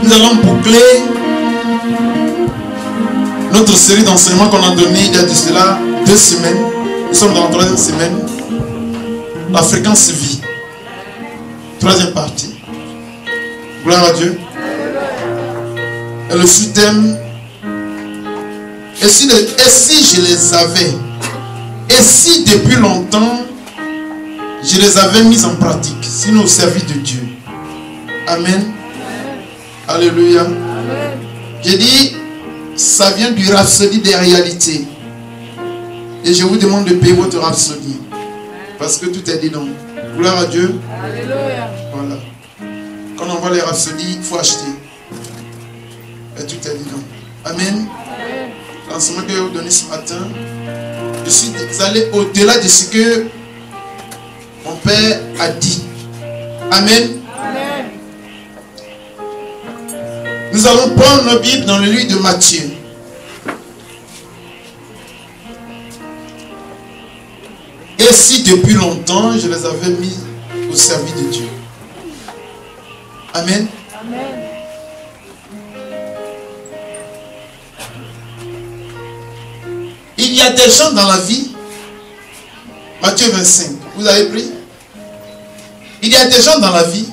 Nous allons boucler notre série d'enseignements qu'on a donné il y a de cela 2 semaines. Nous sommes dans la 3e semaine. La fréquence vie. 3e partie. Gloire à Dieu. Et le sous-thème. Et si je les avais, et si depuis longtemps, je les avais mis en pratique, sinon au service de Dieu. Amen. Alléluia. Amen. J'ai dit, ça vient du rhapsodie des réalités. Et je vous demande de payer votre rhapsodie. Parce que tout est dit donc. Gloire à Dieu. Alléluia. Voilà. Quand on voit les rhapsodies, il faut acheter. Et tout est dit donc. Amen. L'enseignement que je vais vous donner ce matin, je suis allé au-delà de ce que mon Père a dit. Amen. Amen. Nous allons prendre nos Bibles dans le livre de Matthieu. Et si depuis longtemps je les avais mis au service de Dieu. Amen. Amen. Il y a des gens dans la vie, Matthieu 25, vous avez pris? Il y a des gens dans la vie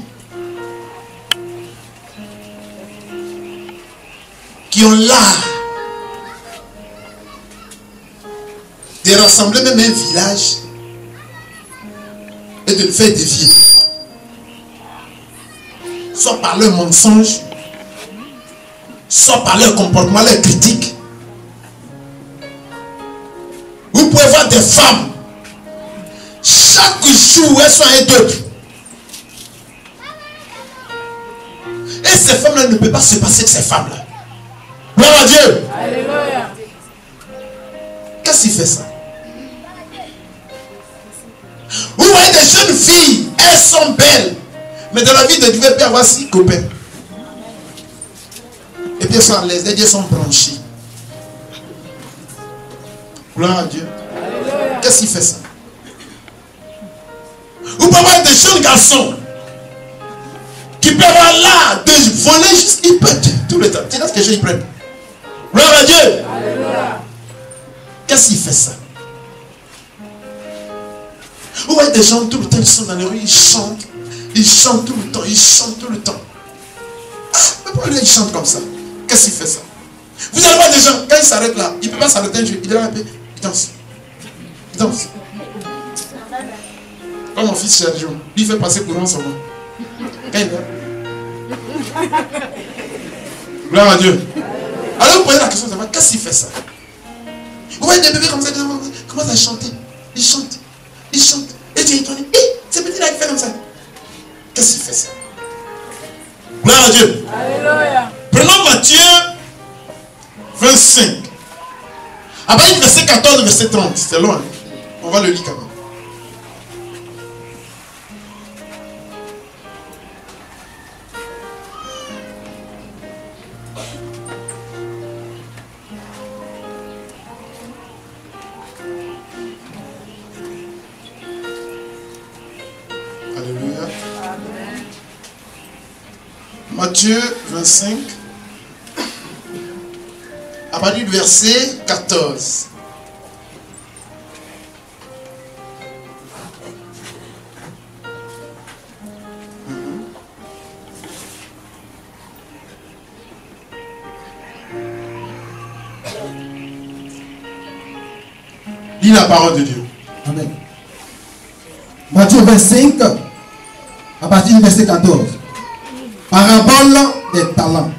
qui ont l'art de rassembler même un village et de le faire défier. Soit par leur mensonge, soit par leur comportement, leur critique. Vous pouvez voir des femmes, chaque jour elles sont un peuple. Et ces femmes-là ne peuvent pas se passer de ces femmes-là. Gloire à Dieu. Alléluia. Qu'est-ce qui fait ça? Vous voyez des jeunes filles, elles sont belles. Mais dans la vie de Dieu, il peut y avoir 6 copains. Et puis elles sont à l'aise, elles sont branchées. Gloire à Dieu. Qu'est-ce qui fait ça? Vous pouvez avoir des jeunes garçons qui peuvent avoir l'art de voler juste, ils peuvent tout le temps. Tu sais ce que ils prennent. Gloire à Dieu. Alléluia. Qu'est-ce qui fait ça? Vous voyez des gens tout le temps, ils sont dans les rues, ils chantent tout le temps, ils chantent tout le temps. Ah, mais pourquoi ils chantent comme ça? Qu'est-ce qui fait ça? Vous allez voir des gens, quand ils s'arrêtent là, ils ne peuvent pas s'arrêter un jour, ils démarrent un peu, ils dansent. Ils dansent. Comme mon fils Sergio, lui il fait passer courant son nom. Quand il est gloire à Dieu. Alors vous posez la question, qu'est-ce qu'il fait ça? Vous voyez des bébés comme ça, ils commencent à chanter. Ils chantent. Ils chantent. Et Dieu est étonné. Ce petit-là il fait comme ça. Qu'est-ce qu'il fait ça? Gloire à Dieu. Alléluia. Prenons Matthieu 25. À partir du verset 14, verset 30. C'est loin. On va le lire quand même. Alléluia. Amen. Matthieu 25. À partir du verset 14. Lis la parole de Dieu. Amen. Matthieu 25, à partir du verset 14. Parabole des talents.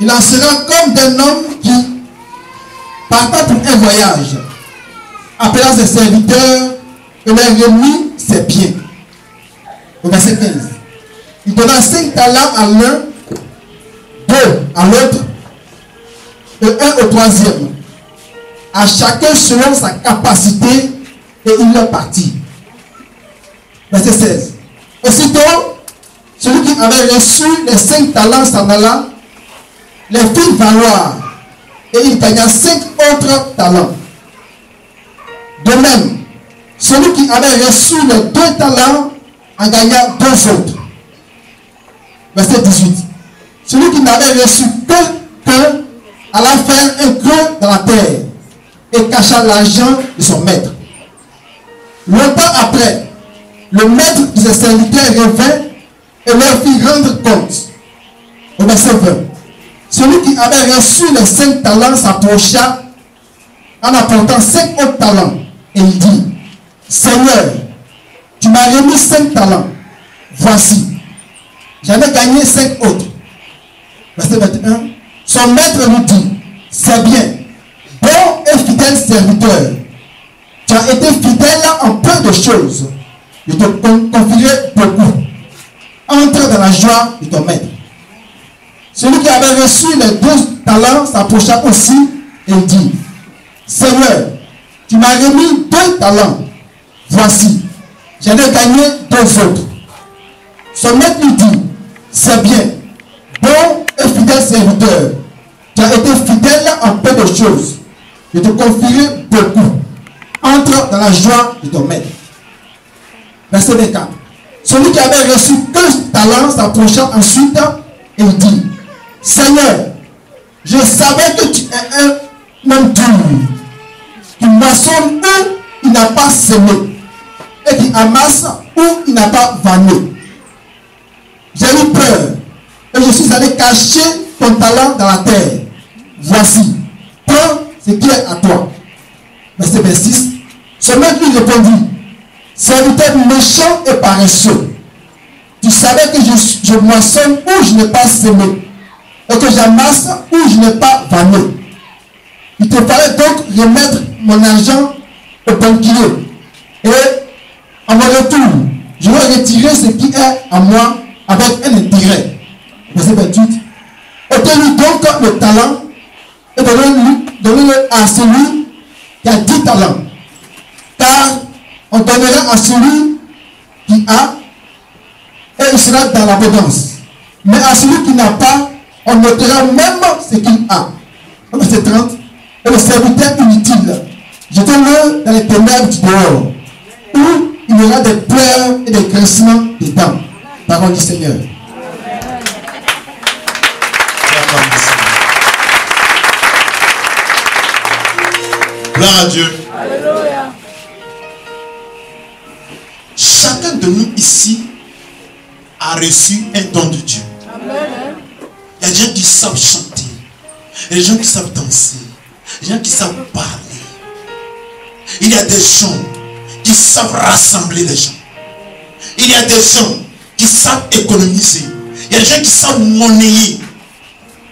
Il en sera comme d'un homme qui, partant pour un voyage, appela ses serviteurs et leur remit ses biens. Au verset 15. Il donna 5 talents à l'un, 2 à l'autre, et 1 au troisième. À chacun selon sa capacité, et il leur partit. Verset 16. Aussitôt, celui qui avait reçu les 5 talents s'en alla, les fit valoir, et il gagna 5 autres talents. De même, celui qui avait reçu les 2 talents en gagna 2 autres. Verset 18. qui n'avait reçu qu'un alla faire un creux dans la terre et cacha l'argent de son maître. Longtemps après, le maître de ses serviteurs revint et leur fit rendre compte. Au verset 20. Celui qui avait reçu les 5 talents s'approcha en apportant 5 autres talents. Et il dit, Seigneur, tu m'as remis 5 talents. Voici, j'en ai gagné 5 autres. Verset 21. Son maître lui dit, c'est bien, bon et fidèle serviteur. Tu as été fidèle en peu de choses. Je te confierai beaucoup. Entre dans la joie de ton maître. Celui qui avait reçu les 12 talents s'approcha aussi et dit, Seigneur, tu m'as remis 2 talents. Voici, j'en ai gagné 2 autres. Son maître lui dit, c'est bien, bon et fidèle serviteur. Tu as été fidèle en peu de choses. Je te confierai beaucoup. Entre dans la joie de ton maître. Verset 24. Celui qui avait reçu 15 talents s'approcha ensuite et dit, Seigneur, je savais que tu es un homme dur, qui moissonne où il n'a pas semé, et qui amasse où il n'a pas vanné. J'ai eu peur, et je suis allé cacher ton talent dans la terre. Voici, prends ce qui est à toi. Verset 26. Son maître lui répondit, serviteur méchant et paresseux, tu savais que je moissonne où je n'ai pas semé, et que j'amasse où je n'ai pas vanné. Il te fallait donc remettre mon argent au banquier, et en mon retour, je vais retirer ce qui est à moi avec un intérêt. Verset 28. Ôtez-lui donc le talent et donnez-le à celui qui a 10 talents. Car on donnera à celui qui a et il sera dans l'abondance. Mais à celui qui n'a pas, on notera même ce qu'il a. Verset 30. Et le serviteur inutile, jetez-le dans les ténèbres du dehors, où il y aura des pleurs et des grincements de dents. Parole du Seigneur. Gloire à Dieu. Alléluia. Chacun de nous ici a reçu un don de Dieu. Amen. Il y a des gens qui savent chanter. Il y a des gens qui savent danser. Il y a des gens qui savent parler. Il y a des gens qui savent rassembler les gens. Il y a des gens qui savent économiser. Il y a des gens qui savent monnayer.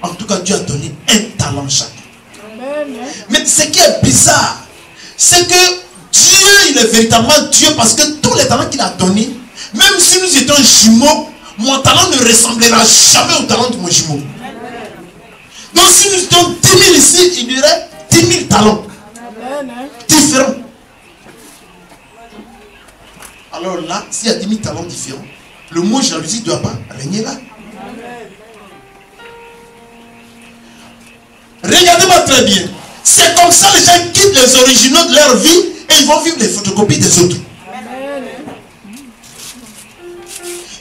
En tout cas, Dieu a donné un talent chacun. Amen. Mais ce qui est bizarre, c'est que Dieu, il est véritablement Dieu parce que tous les talents qu'il a donnés, même si nous étions jumeaux, mon talent ne ressemblera jamais au talent de mon jumeau. Donc si nous étions 10 000 ici, il y aurait 10 000 talents Amen. différents. Alors là, s'il y a 10 000 talents différents, le mot jalousie ne doit pas régner là. Regardez-moi très bien. C'est comme ça les gens quittent les originaux de leur vie et ils vont vivre les photocopies des autres.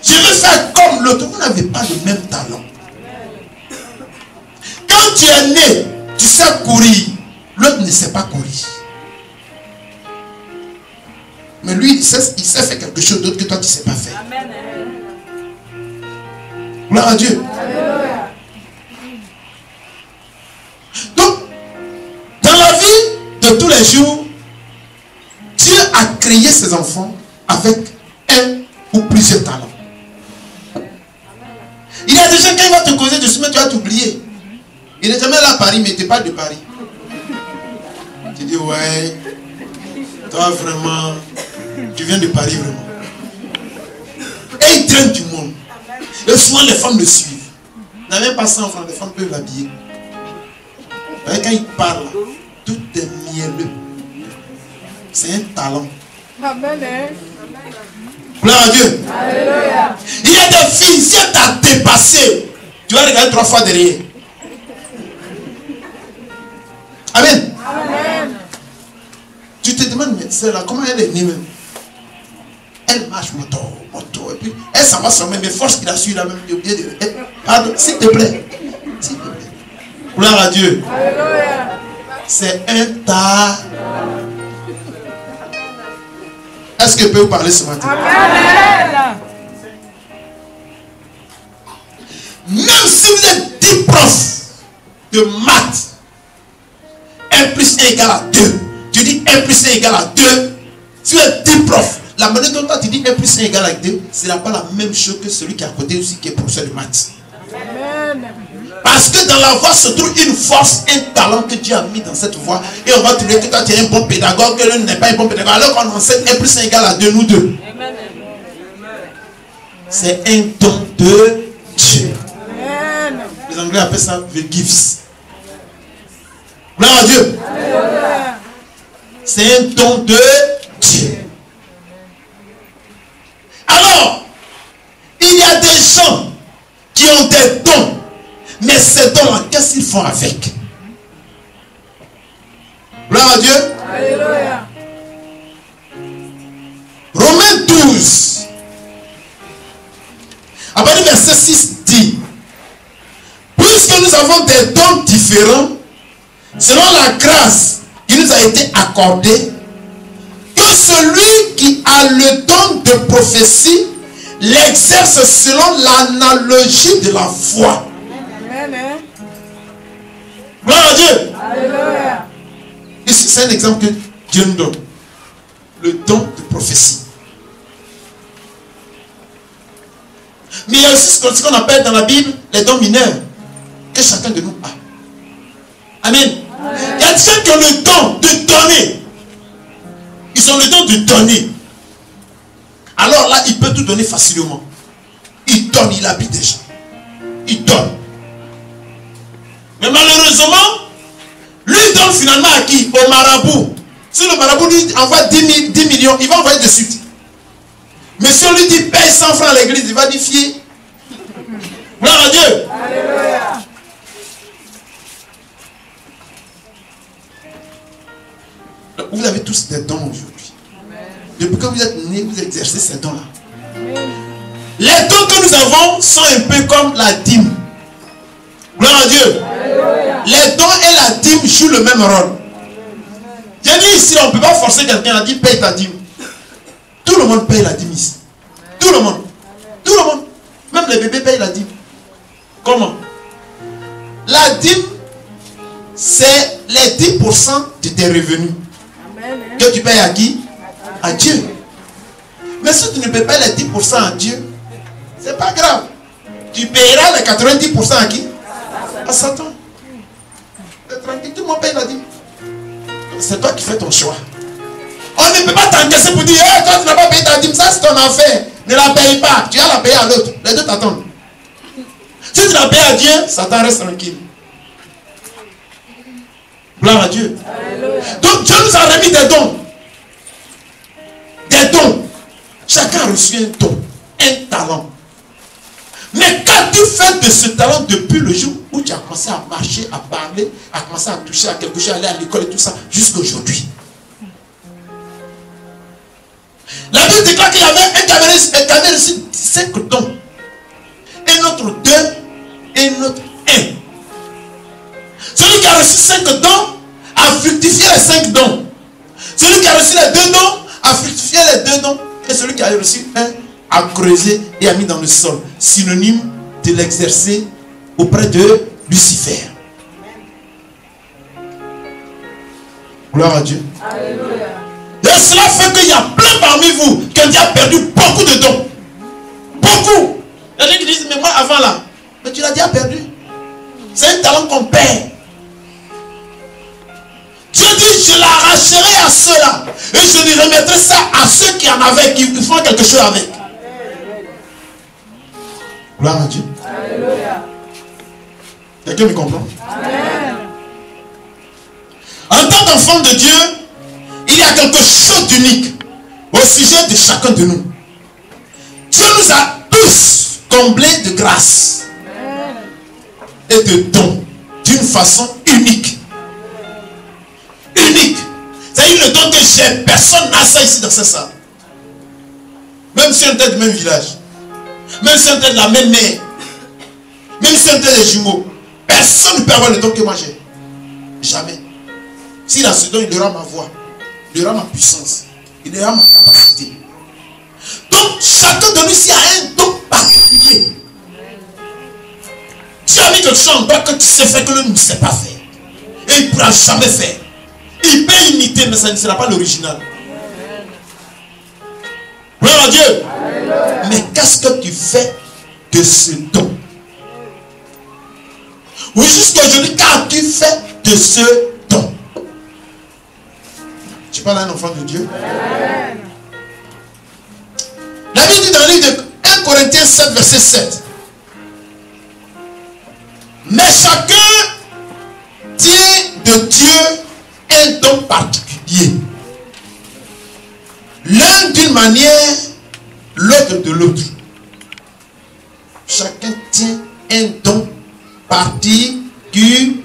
Je veux faire comme l'autre. Vous n'avez pas le même talent. Quand tu es né, tu sais courir. L'autre ne sait pas courir. Mais lui, il sait faire quelque chose d'autre que toi, tu ne sais pas faire. Gloire à Dieu. Alléluia. Donc, dans la vie de tous les jours, Dieu a créé ses enfants avec un ou plusieurs talents. Il y a des gens, quand il va te causer de chemin, tu vas t'oublier. Il n'est jamais là à Paris, mais il te parle de Paris. Tu dis, ouais, toi vraiment, tu viens de Paris vraiment. Et il traîne du monde. Et souvent les femmes le suivent. Il n'a même pas 100 francs, les femmes peuvent l'habiller. Et quand il parle, tout est mielleux. C'est un talent. Amen. Gloire à Dieu. Alléluia. Il y a des filles, si elle t'a dépassé, tu vas regarder 3 fois derrière. Amen. Amen. Tu te demandes, mais celle-là, comment elle est née même? Elle marche moto, et puis elle s'en va sur même, mais force qu'il a su là même, j'ai oublié de. Pardon, s'il te plaît. Gloire à Dieu. Alléluia. C'est un tas. Est-ce que je peux vous parler ce matin? Amen. Même si vous êtes 10 profs de maths, 1 plus 1 égale à 2. Tu dis 1 plus 1 égale à 2. Si vous êtes 10 profs, la manière dont tu dis 1 plus 1 égale à 2, ce n'est pas la même chose que celui qui est à côté aussi qui est professeur de maths. Amen. Parce que dans la voix se trouve une force, un talent que Dieu a mis dans cette voix. Et on va trouver que toi tu es un bon pédagogue, que l'un n'est pas un bon pédagogue. Alors qu'on enseigne 1 plus 1 égale à 2, nous deux. C'est un don de Dieu. Amen. Les Anglais appellent ça the gifts. Gloire à Dieu. Alléluia. C'est un don de Dieu. Alors, il y a des gens qui ont des dons. Mais ces dons-là, qu'est-ce qu'ils font avec? Gloire à Dieu. Alléluia. Romains 12. À partir du verset 6 dit: puisque nous avons des dons différents, selon la grâce qui nous a été accordée, que celui qui a le don de prophétie l'exerce selon l'analogie de la foi. Amen. Gloire à Dieu. Alléluia. Ici, c'est un exemple que Dieu nous donne. Le don de prophétie. Mais il y a aussi ce qu'on appelle dans la Bible les dons mineurs que chacun de nous a. Amen. Il y a des gens qui ont le don de donner. Ils ont le don de donner. Alors là, il peut tout donner facilement. Il donne, il habite des gens. Il donne. Mais malheureusement, lui donne finalement à qui? Au marabout. Si le marabout lui envoie 10 millions, il va envoyer de suite. Mais si on lui dit paye 100 francs à l'église, il va dire fier. Gloire à Dieu. Alléluia. Donc, vous avez tous des dons aujourd'hui. Depuis que vous êtes nés, vous exercez ces dons-là. Les dons que nous avons sont un peu comme la dîme. Gloire à Dieu. Alléluia. Les dons et la dîme jouent le même rôle. J'ai dit ici, on ne peut pas forcer quelqu'un à dire paye ta dîme. Tout le monde paye la dîme ici. Tout le monde. Tout le monde. Même les bébés payent la dîme. Comment? La dîme, c'est les 10% de tes revenus. Amen. Que tu payes à qui? À Dieu. Mais si tu ne payes pas les 10% à Dieu, c'est pas grave. Tu payeras les 90% à qui? À Satan. Tranquille, tout le monde paye la dîme. C'est toi qui fais ton choix. On ne peut pas t'encaisser pour dire hey, toi tu n'as pas payé ta dîme, ça c'est ton affaire. Ne la paye pas, tu vas la payer à l'autre. Les deux t'attendent. Si tu la payes à Dieu, Satan reste tranquille. Gloire à Dieu. Alléluia. Donc Dieu nous a remis des dons. Des dons. Chacun a reçu un don, un talent. Mais qu'as-tu fait de ce talent depuis le jour où tu as commencé à marcher, à parler, à commencer à toucher à quelque chose, à aller à l'école et tout ça, jusqu'à aujourd'hui? La Bible déclare qu'il y avait un qui avait reçu 5 dons. Un autre 2 et un autre 1. Celui qui a reçu 5 dons a fructifié les 5 dons. Celui qui a reçu les 2 dons a fructifié les 2 dons. Et celui qui a reçu 1 a creusé et a mis dans le sol. Synonyme de l'exercer auprès de Lucifer. Gloire à Dieu. Alléluia. Et cela fait qu'il y a plein parmi vous qui ont déjà perdu beaucoup de dons. Beaucoup. Il y a des gens qui disent, mais moi avant là, mais tu l'as déjà perdu. C'est un talent qu'on perd. Dieu dit, je l'arracherai à ceux-là. Et je lui remettrai ça à ceux qui en avaient, qui font quelque chose avec. Gloire à Dieu. Alléluia. Quelqu'un me comprend? Amen. En tant qu'enfant de Dieu, il y a quelque chose d'unique au sujet de chacun de nous. Dieu nous a tous comblés de grâce et de dons d'une façon unique. Unique. C'est-à-dire le don que j'ai, personne n'a ça ici dans ce salle. Même si on était du même village, même si on était de la même mère, même si on était des jumeaux, Personne ne peut avoir le don que moi j'ai. Jamais. S'il a ce don, il aura ma voix. Il aura ma puissance. Il aura ma capacité. Donc, chacun de nous ici a un don particulier. Tu as mis quelque chose en toi que tu sais faire que l'autre ne sait pas faire. Et il ne pourra jamais faire. Il peut imiter, mais ça ne sera pas l'original. Gloire à Dieu. Mais qu'est-ce que tu fais de ce don? Oui, jusqu'aujourd'hui, qu'as-tu fait de ce don? Tu parles à un enfant de Dieu? La Bible dit dans le livre de 1 Corinthiens 7, verset 7. Mais chacun tient de Dieu un don particulier. L'un d'une manière, l'autre de l'autre. Chacun tient un don particulier.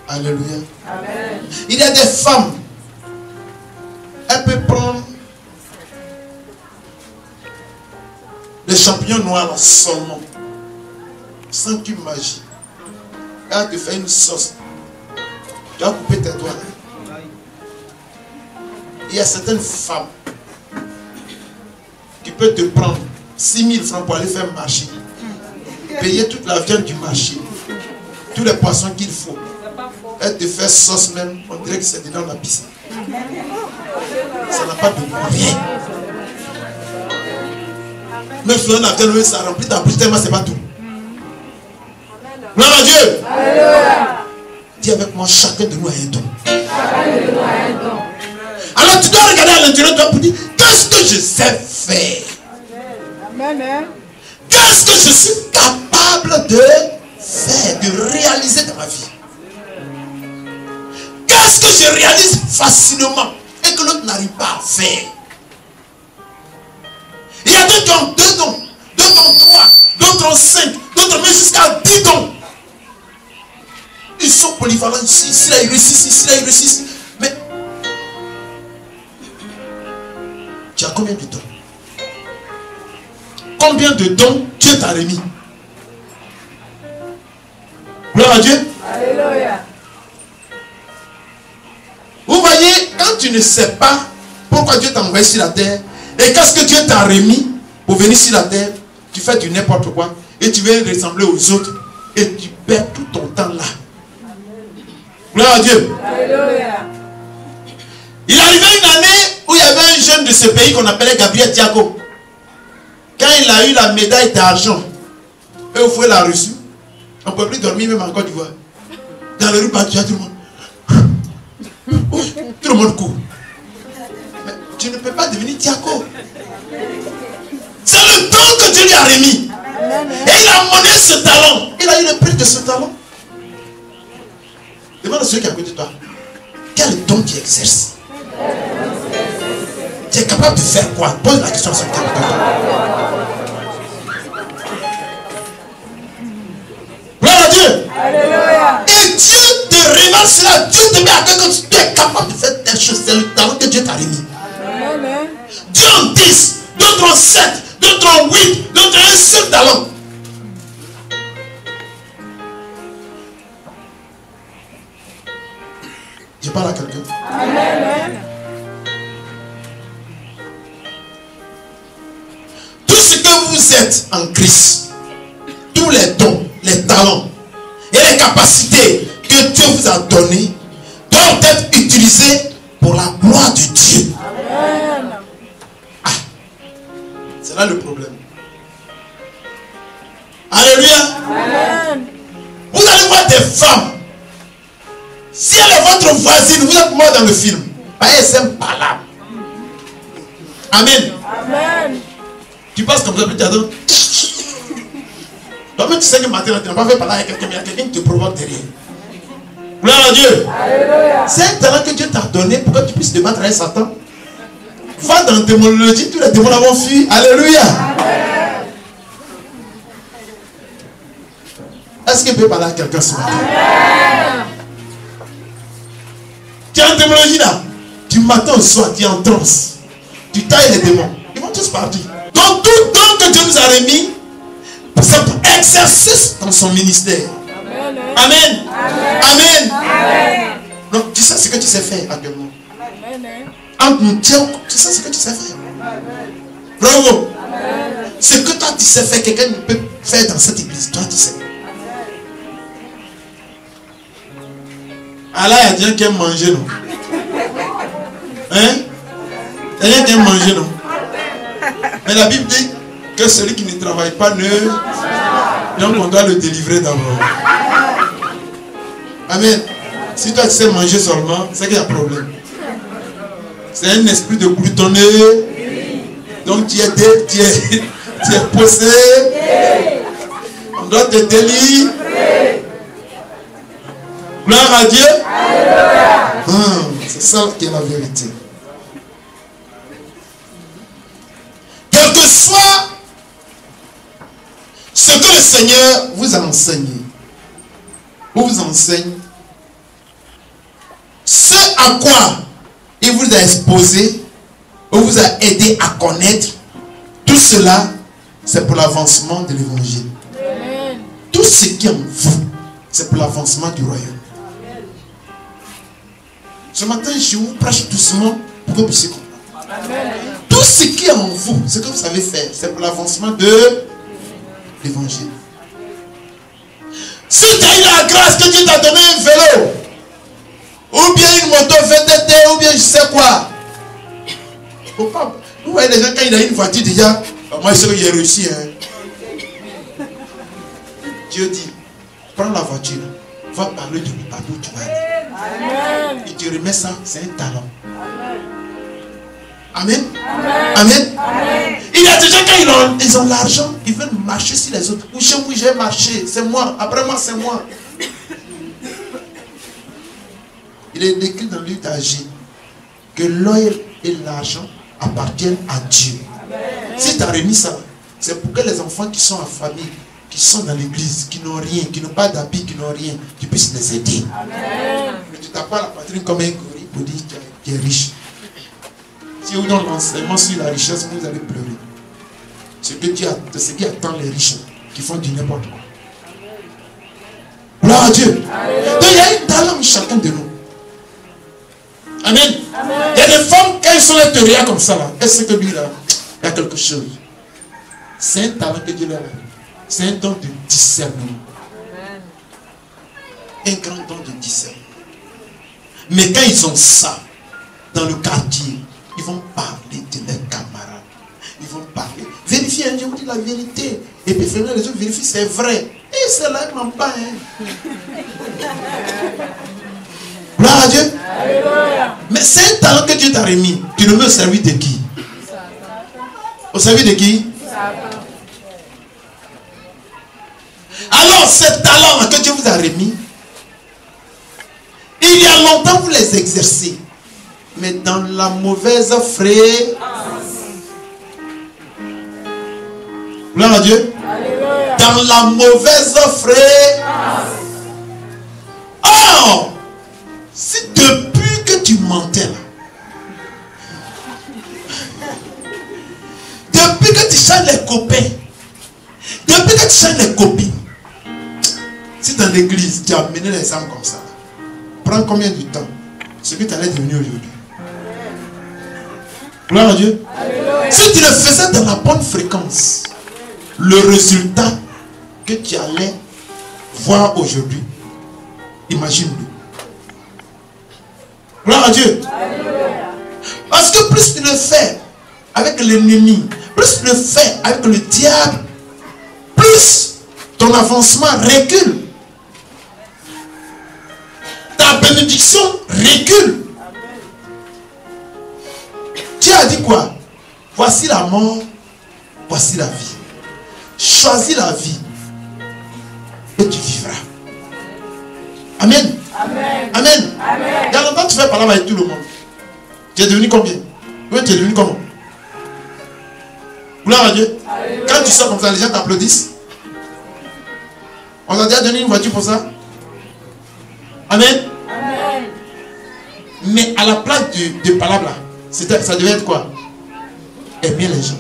Alléluia. Amen. Il y a des femmes. Elle peut prendre les champignons noirs là, seulement. Sans qu'une magie. Elle te fait une sauce. Tu vas couper tes doigts. Il y a certaines femmes qui peuvent te prendre 6 000 francs pour aller faire marché. Payer toute la viande du marché. Tous les poissons qu'il faut. Elle te fait sauce même. On dirait que c'est dedans la piscine. Ça n'a pas de rien. Même si on a viande, ça remplit ta bouche tellement c'est pas tout. Gloire à Dieu. Alléluia. Dis avec moi, chacun de nous a un don. Alors tu dois regarder à l'intérieur de toi pour dire, qu'est-ce que je sais faire? Amen. Qu'est-ce que je suis capable de faire, de réaliser dans ma vie? Qu'est-ce que je réalise facilement et que l'autre n'arrive pas à faire? Il y a d'autres qui ont 2 dons, d'autres ont 3, d'autres ont 5, d'autres même jusqu'à 10 dons. Ils sont polyvalents ici, ici là ils réussissent, ici là ils réussissent. Mais tu as combien de dons? Combien de dons Dieu t'a remis? Gloire à Dieu. Alléluia. Vous voyez, quand tu ne sais pas pourquoi Dieu t'a envoyé sur la terre et qu'est-ce que Dieu t'a remis pour venir sur la terre, tu fais du n'importe quoi et tu veux ressembler aux autres et tu perds tout ton temps là. Gloire à Dieu. Alléluia. Il arrivait une année où il y avait un jeune de ce pays qu'on appelait Gabriel Thiago. Quand il a eu la médaille d'argent, et vous pouvez la reçue, on ne peut plus dormir même en Côte d'Ivoire. Dans le rue, tu as tout le monde. Tout le monde court. Mais tu ne peux pas devenir Thiago. C'est le don que Dieu lui a remis. Et il a monnaie ce talent. Il a eu le prix de ce talent. Demande à celui qui est à côté de toi. Quel don tu exerces? Tu es capable de faire quoi? Pose la question à celui qui est à côté de toi. Gloire à Dieu. Alléluia. Et Dieu te révèle cela. Dieu te met à cœur que tu es capable de faire telle chose. C'est le talent que Dieu t'a remis. Amen. Dieu en 10, d'autres en 7, d'autres en 8, d'autres en un seul talent. Je parle à quelqu'un. Amen. Tout ce que vous êtes en Christ, tous les dons, les talents et les capacités que Dieu vous a données doivent être utilisés pour la gloire de Dieu. Amen. C'est là le problème. Alléluia. Amen. Vous allez voir des femmes. Si elle est votre voisine, vous êtes mort dans le film. Elle s'aime pas là. Amen. Amen. Tu passes comme ça, tu attends. Toi-même, tu sais que matin, tu n'as pas fait parler avec quelqu'un, mais il y a quelqu'un qui te provoque derrière. Gloire à Dieu. Alléluia. C'est un talent que Dieu t'a donné pour que tu puisses te battre avec Satan. Va dans la démonologie, tous les démons l'avont fui. Alléluia. Est-ce qu'il peut parler à quelqu'un ce matin? Tu es en démonologie là. Du matin au soir, tu es en transe. Tu tailles les démons. Ils vont tous partir. Donc tout don que Dieu nous a remis, c'est pour exercice dans son ministère. Amen. Amen. Amen. Donc, tu sais ce que tu sais faire actuellement. Amen. Tu sais ce que tu sais faire. Bravo. Ce que toi tu sais faire, quelqu'un ne peut faire dans cette église. Toi tu sais. Ah là, il y a des gens qui aiment manger, non? Hein? Il y a des gens qui aiment manger, non? Mais la Bible dit que celui qui ne travaille pas ne... Donc on doit le délivrer d'abord. Amen. Si toi tu sais manger seulement, c'est qu'il y a problème. C'est un esprit de gloutonnerie. Donc tu es possédé. On doit te délivrer. Gloire à Dieu. C'est ça qui est la vérité. Quel que soit ce que le Seigneur vous enseigne, ou vous enseigne, ce à quoi il vous a exposé, ou vous a aidé à connaître, tout cela, c'est pour l'avancement de l'évangile. Tout ce qui est en vous, c'est pour l'avancement du royaume. Ce matin, je vous prêche doucement pour que vous puissiez comprendre. Tout ce qui est en vous, ce que vous savez faire, c'est pour l'avancement de l'évangile. Si tu as eu la grâce que Dieu t'a donné un vélo, ou bien une moto VTT, ou bien je sais quoi. Vous voyez les gens, quand il a une voiture déjà, moi je sais que j'ai réussi. Dieu dit, prends la voiture, va parler de lui partout où tu vas aller. Il te remet ça, c'est un talent. Amen. Amen. Amen. Il y a des gens quand ils ont l'argent, ils veulent marcher sur les autres. Ou chez vous, j'ai marché, c'est moi. Après moi, c'est moi. Il est écrit dans le livre d'Agir que l'or et l'argent appartiennent à Dieu. Amen. Si tu as remis ça, c'est pour que les enfants qui sont en famille, qui sont dans l'église, qui n'ont rien, qui n'ont pas d'habits, qui n'ont rien, tu puisses les aider. Amen. Mais tu tapes pas la poitrine comme un gorille pour dire que tu es riche. Si vous donnez l'enseignement sur la richesse, vous allez pleurer. C'est ce qui attend les riches qui font du n'importe quoi. Gloire à Dieu. Donc il y a un talent en chacun de nous. Amen. Amen. Il y a des femmes, quand elles sont à l'intérieur comme ça, là, elles savent que lui, là, il y a quelque chose. C'est un talent que Dieu leur a donné. C'est un don de discernement. Amen. Un grand don de discernement. Mais quand ils ont ça, dans le quartier, ils vont parler de leurs camarades. Ils vont parler. Vérifiez, je vous dis la vérité. Et puis, les autres vérifient, c'est vrai. Et c'est là, ils m'en parlent. Gloire à Dieu. Alléluia. Mais c'est un talent que Dieu t'a remis. Tu le mets au service de qui? Au service de qui? Alors, ces talents que Dieu vous a remis, il y a longtemps vous les exercez. Mais dans la mauvaise fréquence. Gloire à Dieu. Alléluia. Dans la mauvaise fréquence. Or, si depuis que tu mentais là, depuis que tu changes les copains, depuis que tu changes les copines, si dans l'église tu as mené les âmes comme ça, prends combien de temps ce que tu allais devenir aujourd'hui? Gloire à Dieu. Alléluia. Si tu le faisais dans la bonne fréquence, le résultat que tu allais voir aujourd'hui, imagine-le. Gloire à Dieu. Alléluia. Parce que plus tu le fais avec l'ennemi, plus tu le fais avec le diable, plus ton avancement recule. Ta bénédiction recule. Dieu a dit quoi? Voici la mort, voici la vie. Choisis la vie et tu vivras. Amen. Amen. Amen. Amen. Il y a longtemps tu fais parler avec tout le monde. Tu es devenu combien? Oui, tu es devenu comment? Gloire à Dieu. Alléluia. Quand tu sors comme ça, les gens t'applaudissent. On t'a déjà donné une voiture pour ça? Amen. Amen. Mais à la place de palabres là, ça devait être quoi? Aimer les gens.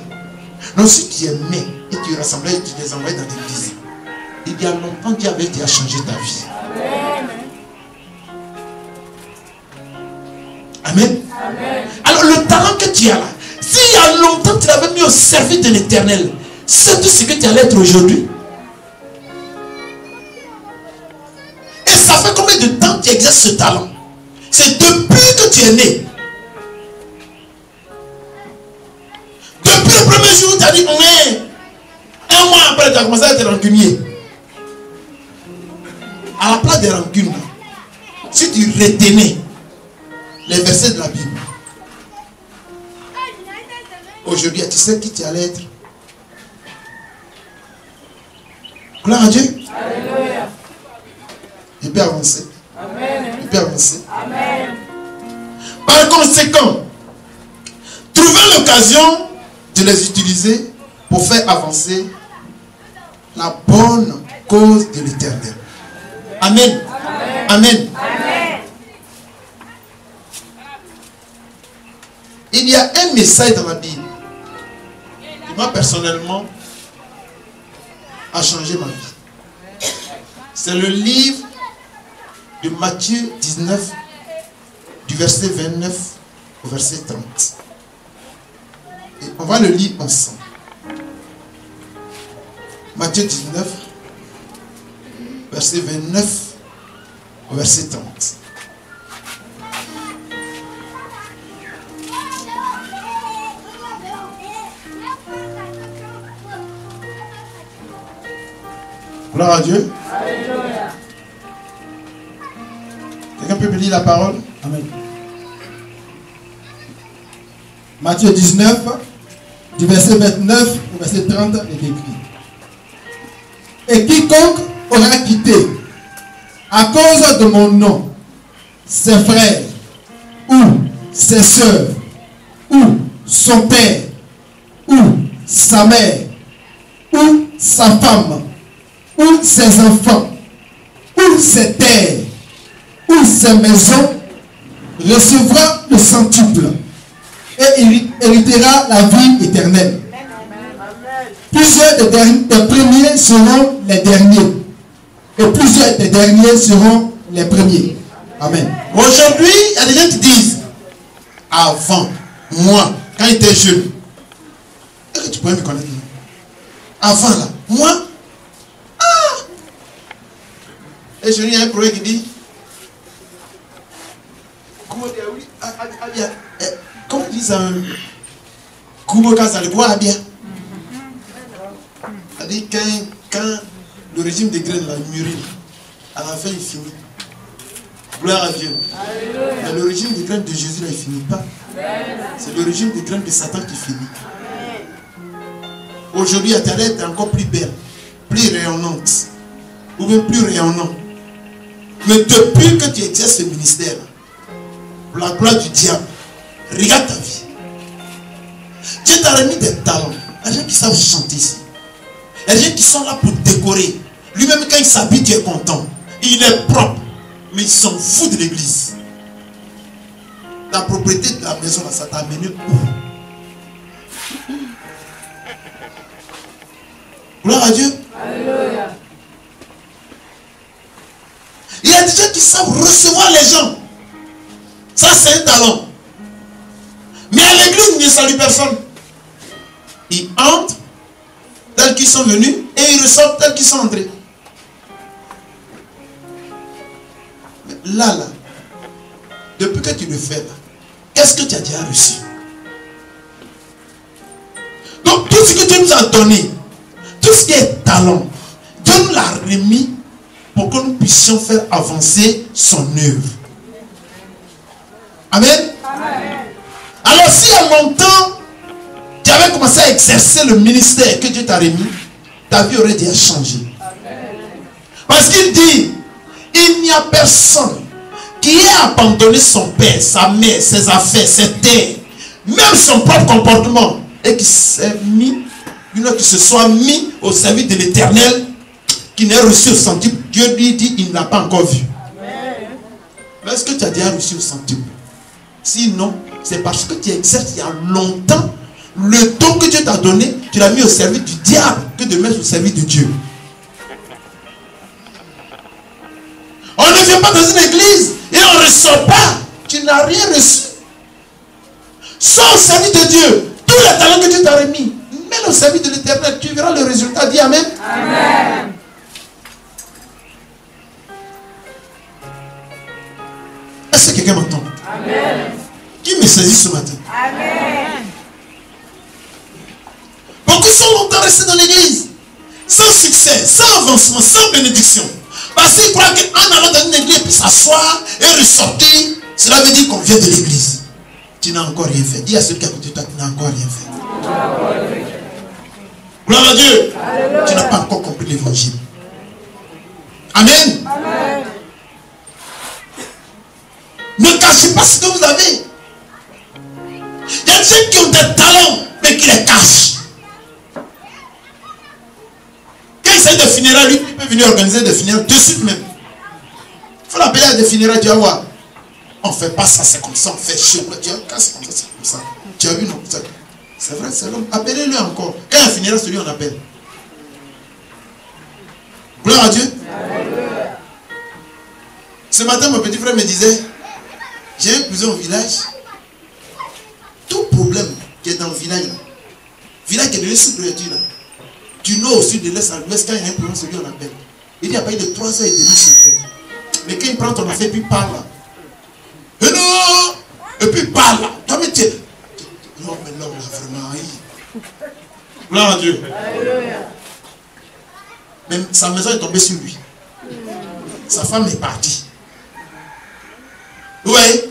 Donc si tu aimais et tu rassemblais et tu les envoyais dans l'église, il y a longtemps Dieu avait déjà changé ta vie. Amen. Amen. Alors le talent que tu as là, s'il y a longtemps tu l'avais mis au service de l'Éternel, c'est tout ce que tu allais être aujourd'hui. Et ça fait combien de temps que tu exerces ce talent? C'est depuis que tu es né. Depuis le premier jour où tu as dit, mais un mois après tu as commencé à être rancunier. À la place des rancunes, si tu retenais les versets de la Bible, aujourd'hui, tu sais qui tu allais être. Gloire à Dieu. Alléluia. Il peut avancer. Amen. Il peut avancer. Amen. Par conséquent, trouvez l'occasion de les utiliser pour faire avancer la bonne cause de l'Éternel. Amen. Amen. Amen. Amen. Il y a un message dans la Bible qui m'a personnellement a changé ma vie. C'est le livre de Matthieu 19, du verset 29 au verset 30. Et on va le lire ensemble. Matthieu 19, verset 29 au verset 30. Gloire à Dieu. Alléluia. Quelqu'un peut me lire la parole? Amen. Matthieu 19, du verset 29 au verset 30, est écrit. Et quiconque aura quitté, à cause de mon nom, ses frères, ou ses soeurs, ou son père, ou sa mère, ou sa femme, ou ses enfants, ou ses terres, ou ses maisons, recevra le centuple et héritera la vie éternelle. Plusieurs des premiers seront les derniers, et plusieurs des derniers seront les premiers. Amen. Aujourd'hui, il y a des gens qui disent, avant, moi, quand j'étais jeune, est-ce que tu pourrais me connaître? Avant là, moi, et je il y a un prophète qui dit, comment on dit ça? Comment ça le bois bien? C'est-à-dire quand le régime des graines la mûrit, à la fin il finit. Gloire à Dieu. Mais le régime des graines de Jésus là, il ne finit pas. C'est le régime des graines de Satan qui finit. Aujourd'hui, Internet est encore plus belle, plus rayonnante, ou même plus rayonnant. Mais depuis que tu exerces ce ministère, pour la gloire du diable, regarde ta vie. Dieu t'a remis des talents. Il y a des gens qui savent chanter ici. Il y a des gens qui sont là pour décorer. Lui-même, quand il s'habille, tu es content. Il est propre. Mais il s'en fout de l'église. La propriété de la maison, là, ça t'a amené où? Gloire à Dieu. Alléluia. Il y a des gens qui savent recevoir les gens. Ça, c'est un talent. Mais à l'église, il ne salue personne. Ils entrent tels qu'ils sont venus et ils ressortent tels qu'ils sont entrés. Mais là, depuis que tu le fais, là, qu'est-ce que tu as déjà reçu? Donc, tout ce que Dieu nous a donné, tout ce qui est talent, Dieu nous l'a remis pour que nous puissions faire avancer son œuvre. Amen. Amen. Alors si il y a longtemps, tu avais commencé à exercer le ministère que Dieu t'a remis, ta vie aurait déjà changé. Parce qu'il dit, il n'y a personne qui ait abandonné son père, sa mère, ses affaires, ses terres, même son propre comportement, et qui s'est mis, qui se soit mis au service de l'Éternel, qui n'ait reçu au centuple. Dieu lui dit, il ne l'a pas encore vu. Mais est-ce que tu as déjà reçu au centuple? Sinon, c'est parce que tu exerces il y a longtemps le don que Dieu t'a donné, tu l'as mis au service du diable que de mettre au service de Dieu. On ne vient pas dans une église et on ne ressort pas. Tu n'as rien reçu. Sors au service de Dieu. Tous les talents que Dieu t'a remis, mets-le au service de l'Éternel. Tu verras le résultat. Dis Amen. Amen. Est-ce que quelqu'un m'entend? Amen. Qui me saisit ce matin? Amen. Beaucoup sont longtemps restés dans l'église, sans succès, sans avancement, sans bénédiction. Parce qu'ils croient qu'en allant dans une église, puis s'asseoir et ressortir, cela veut dire qu'on vient de l'église. Tu n'as encore rien fait. Dis à celui qui est à côté de toi, tu n'as encore rien fait. Gloire à Dieu. Alléluia. Tu n'as pas encore compris l'évangile. Amen. Amen. Ne cachez pas ce que vous avez. Il y a des gens qui ont des talents, mais qui les cachent. Quand il s'agit de funérailles, lui, il peut venir organiser des funérailles de suite même. Il faut l'appeler à des funérailles, tu vas voir. On ne fait pas ça, c'est comme ça, on fait chez moi. Tu vois, quand c'est comme ça, c'est comme ça. Tu as vu, non? C'est vrai, c'est l'homme. Appelez-le encore. Quand il y a un funérail, celui on appelle. Gloire à Dieu. Alléluia. Ce matin, mon petit frère me disait, j'ai un cousin au village. Tout problème qui est dans le village qui est devenu sous-couverture là. Du nord au sud, de l'est à l'ouest, quand il y a un problème, celui on appelle. Il dit, il n'y a pas eu de 3h30 sur le. Mais quand il prend ton affaire, puis il parle là. Et non! Et puis il parle là. Toi, mais tu. Non, mais l'homme là, vraiment. Gloire à Dieu. Alléluia. Même sa maison est tombée sur lui. Sa femme est partie. Vous voyez?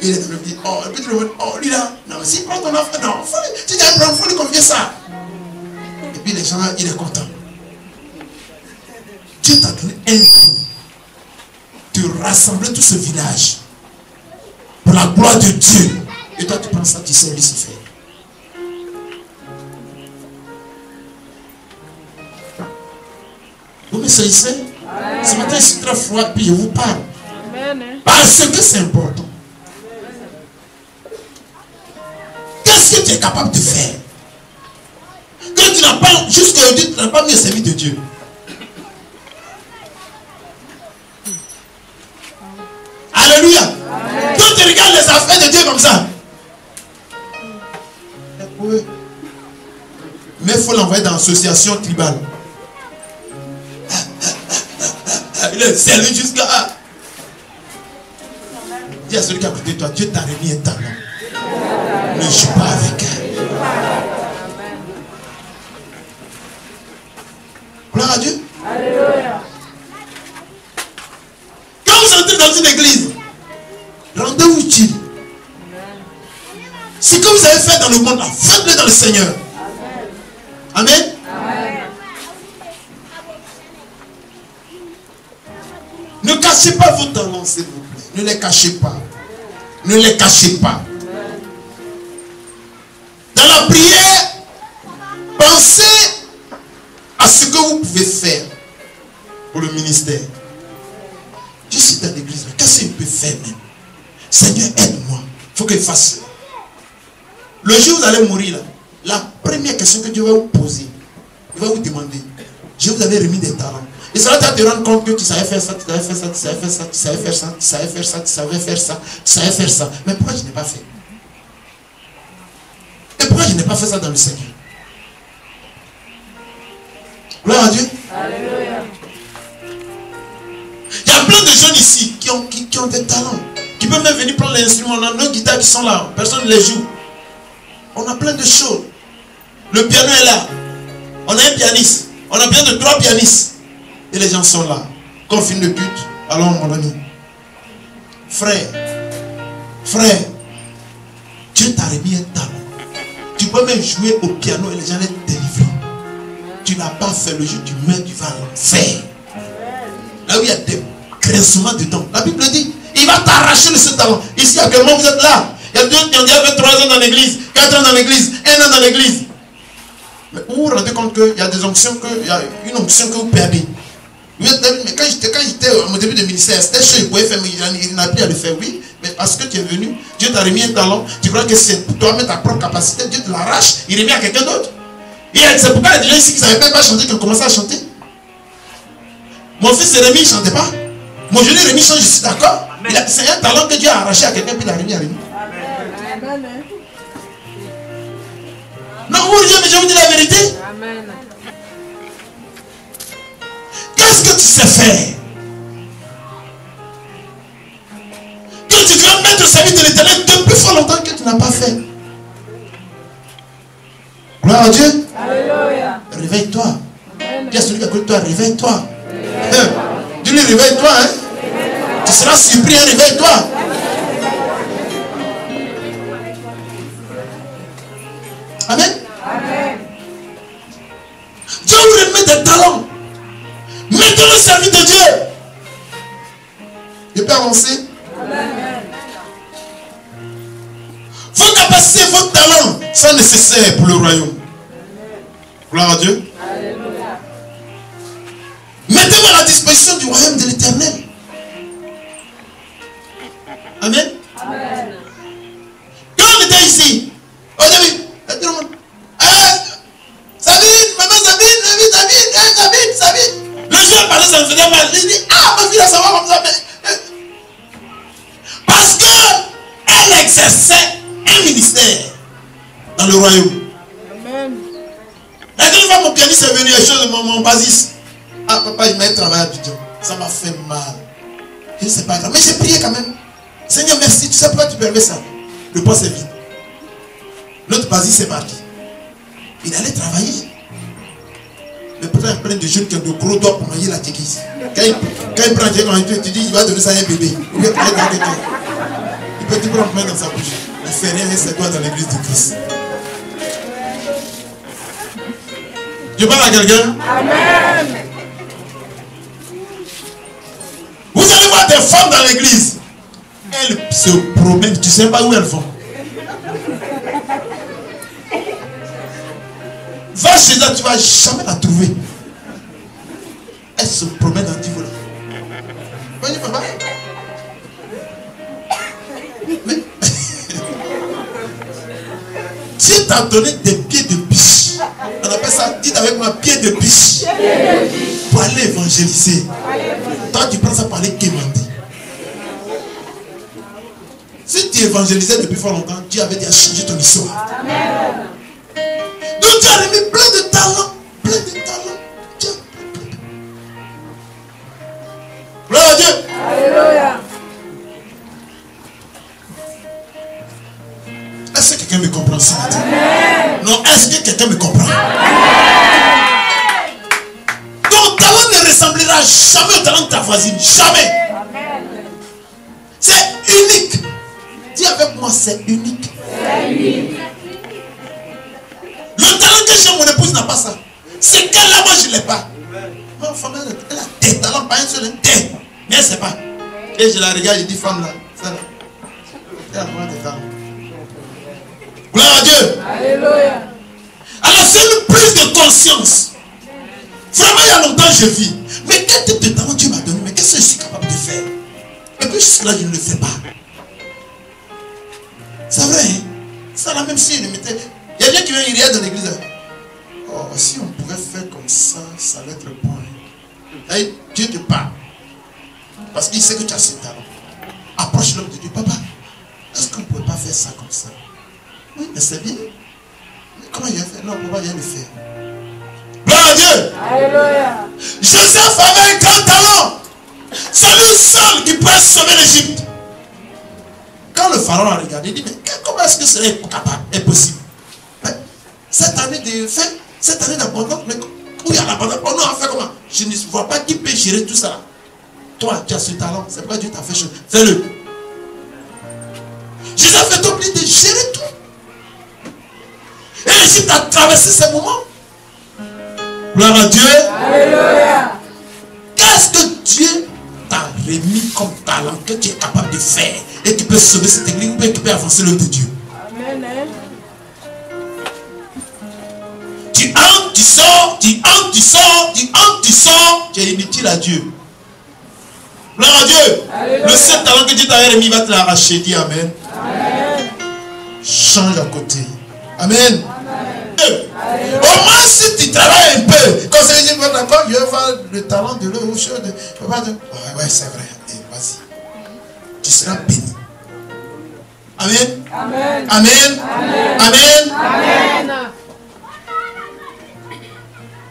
Il est venu dire, oh, le petit le oh, lui là, non, mais s'il prend ton affaire, non, tu dois prendre, il faut lui confier ça. Et puis les gens, il est content. Dieu t'a donné un coup. Tu rassembles tout ce village pour la gloire de Dieu. Et toi, tu prends ça, tu sais Lucifer. Vous me saisissez? Ce matin, c'est très froid, puis je vous parle. Parce que c'est important. Qu'est-ce que tu es capable de faire? Que tu n'as pas, jusqu'aujourd'hui, tu n'as pas mis au service de Dieu. Alléluia. Quand tu regardes les affaires de Dieu comme ça. Mais il faut l'envoyer dans l'association tribale. Il est servi jusqu'à. Dis à celui qui a côté de toi, Dieu t'a remis un talent. Ne joue pas avec elle. Gloire à Dieu. Alléluia. Quand vous entrez dans une église, rendez-vous utile. Ce que vous avez fait dans le monde, faites-le dans le Seigneur. Amen. Amen. Ne cachez pas vos talents, s'il vous plaît. Ne les cachez pas. Ne les cachez pas. Dans la prière, pensez à ce que vous pouvez faire pour le ministère. Je suis dans l'église. Qu'est-ce qu'il peut faire même? Seigneur, aide-moi. Il faut qu'il fasse. Le jour où vous allez mourir, là, la première question que Dieu va vous poser, il va vous demander, je vous avais remis des talents. Et ça va te rendre compte que tu savais faire ça, tu savais faire ça, tu savais faire ça, tu savais faire ça, tu savais faire ça, tu savais faire ça, tu savais faire ça. Mais pourquoi je n'ai pas fait? Et pourquoi je n'ai pas fait ça dans le Seigneur? Gloire à Dieu. Alléluia. Il y a plein de jeunes ici qui ont des talents, qui peuvent même venir prendre l'instrument. On a nos guitares qui sont là, personne ne les joue. On a plein de choses. Le piano est là. On a un pianiste. On a besoin de 3 pianistes. Et les gens sont là. Quand on finit le culte, allons mon ami. Frère, Dieu t'a remis un talent. Tu peux même jouer au piano et les gens les délivrent. Tu n'as pas fait le jeu, tu vas l'enfer. Là où il y a des grincements dedans. La Bible dit, il va t'arracher de ce talent. Ici, actuellement, vous êtes là. Il y a d'autres qui ont déjà fait 3 ans dans l'église, 4 ans dans l'église, 1 an dans l'église. Mais vous vous rendez compte qu'il y a des onctions, il y a une onction que vous perdez. Mais quand j'étais au début du ministère, c'était chaud, il pouvait faire, mais il n'a plus à le faire, oui. Mais parce que tu es venu, Dieu t'a remis un talent, tu crois que c'est pour toi-même ta propre capacité, Dieu te l'arrache, il remet à quelqu'un d'autre. Et c'est pourquoi il y a des gens ici qui ne savaient même pas chanter, qui ont commencé à chanter. Mon fils Rémi, il ne chantait pas. Mon jeune Rémi chante, je suis d'accord. C'est un talent que Dieu a arraché à quelqu'un, puis il a remis à Rémi. Non, vous dites, mais je vous dis la vérité. Amen. Qu'est-ce que tu sais faire? Que tu dois mettre au service de l'Éternel depuis fort longtemps que tu n'as pas fait. Gloire à Dieu. Alléluia. Réveille-toi. Amen. Dis à celui qui est à côté de toi, réveille-toi. Dis-lui, réveille-toi. Hein? Tu seras surpris, hein, réveille-toi. Amen. Amen. Dieu vous remet des talents. Mettez-le au service de Dieu. Je peux avancer? Amen. Vos capacités, vos talents sont nécessaires pour le royaume. Gloire à Dieu. Alléluia. Mettez-vous à la disposition du royaume de l'Éternel. Amen. Amen. Quand on était ici, au début, tout le monde, Sabine, maman Sabine. Le jour parlait, ça me faisait mal. Il dit, ma fille, ça va comme ça. Parce qu'elle exerçait un ministère dans le royaume. Amen. La dernière fois, mon pianiste est venu, il chose de mon bassiste. Papa, il m'a travaillé à Abidjan. Ça m'a fait mal. Je ne sais pas grave. Mais j'ai prié quand même. Seigneur, merci. Tu sais pourquoi tu permets ça? Le poste est vide. L'autre bassiste est parti. Il allait travailler. Mais pourtant, il prend des jeunes qui ont de gros doigts pour manger la téquise. Quand il prend un jeu, tu dis, il va donner ça à un bébé. Il peut te prendre main dans sa bouche. Il ne fait rien avec ses doigts dans l'église de Christ. Je parle à quelqu'un? Amen. Vous allez voir des femmes dans l'église. Elles se promènent. Tu ne sais pas où elles vont. Va chez elle, tu ne vas jamais la trouver. Elles se promènent dans niveau là. Voyez, papa. Mais Dieu t'a donné des pieds de biche. On appelle ça, dites avec moi, pieds de biche. Pour aller évangéliser. Toi, tu prends ça pour aller quémander. Si tu évangélisais depuis fort longtemps, Dieu avait déjà changé ton histoire. Amen. Donc Dieu a remis plein de talents. Plein de talents. Dieu. Gloire à Dieu. Alléluia. Est-ce que quelqu'un me comprend ça? Non, est-ce que quelqu'un me comprend? Ton talent ne ressemblera jamais au talent de ta voisine. Jamais. Amen. C'est unique. Dis avec moi, c'est unique. C'est unique. Le talent que j'ai, mon épouse n'a pas ça. C'est qu'elle là, moi je ne l'ai pas. Ma femme, elle a des talents, pas un seul, des. Mais elle ne sait pas. Et je la regarde, je dis, femme là, ça là. Elle a vraiment des talents. Gloire à Dieu. Alléluia. Alors c'est une prise de conscience. Vraiment, il y a longtemps je vis. Mais quel type de talent Dieu m'a donné? Mais qu'est-ce que je suis capable de faire? Et puis jusque là, je ne le fais pas. C'est vrai, hein? Ça là, même si il mettait. Il y a bien qui vient, il y a dans l'église. Oh, si on pouvait faire comme ça, ça va être le point. Et Dieu te parle. Parce qu'il sait que tu as ce talent. Approche l'homme de Dieu. Papa, est-ce qu'on ne pourrait pas faire ça comme ça? Oui, mais c'est bien. Mais comment il a fait? Non, papa, il vient le faire. Gloire à Dieu. Alléluia. Joseph avait un grand talent. C'est lui seul qui peut sauver l'Égypte. Quand le pharaon a regardé, il dit, mais comment est-ce que cela est capable, est possible? Cette année de fin, cette année d'abondance, mais où il y a l'abondance, on a fait comment? Je ne vois pas qui peut gérer tout ça. Toi, tu as ce talent, c'est pourquoi Dieu t'a fait chose. Fais-le. Joseph est obligé de gérer tout. Et l'Égypte a traversé ces moments. Gloire à Dieu. Alléluia. Qu'est-ce que Dieu t'a remis comme talent que tu es capable de faire et qui peut sauver cette église ou qui peut avancer l'œuvre de Dieu? Amen. Tu entres, tu sors, tu entres, tu sors, tu entres, tu sors. Tu es inutile à Dieu. Gloire à Dieu. Alléluia. Le seul talent que Dieu t'a remis, il va te l'arracher. Dis Amen. Amen. Change à côté. Amen. Alléluia. Au moins si tu travailles un peu, quand c'est dit, d'accord, je vais voir le talent de l'eau ou chose de. Ouais, c'est vrai. Vas-y. Tu seras béni. Amen. Amen. Amen. Amen. Amen. Amen.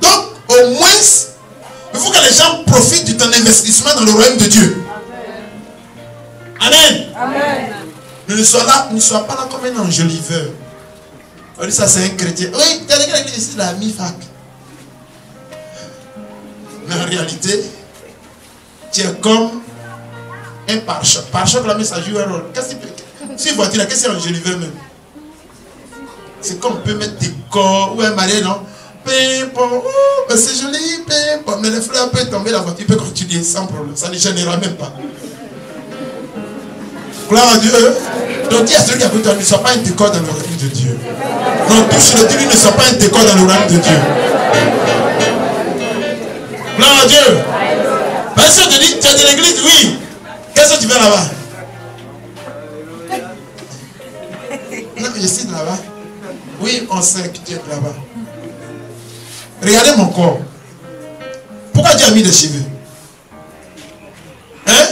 Donc, au moins, il faut que les gens profitent de ton investissement dans le royaume de Dieu. Amen. Amen. Ne sois pas là comme un enjoliveur. On dit ça, c'est un chrétien. Oui, tu as l'église ici, la mi-fac. Mais en réalité, tu es comme un pare-choc. Pare-choc, là, mais ça joue un rôle. Si une voiture, qu'est-ce que c'est un enjoliveur même? C'est comme on peut mettre des corps ou un marié, non? C'est joli, mais les fleurs peuvent tomber, la voiture peut continuer sans problème. Ça ne gênera même pas. Gloire à Dieu. Donc dis à celui qui a écouté, ne sois pas un décor dans le royaume de Dieu. Non, touche le Dieu, ne sois pas un décor dans le royaume de Dieu. Gloire à Dieu. Parce que je te dis, tu es de l'église, oui. Qu'est-ce que tu fais là-bas? Non, je suis là-bas. Oui, on sait que tu es là-bas. Regardez mon corps. Pourquoi tu as mis des cheveux? Hein?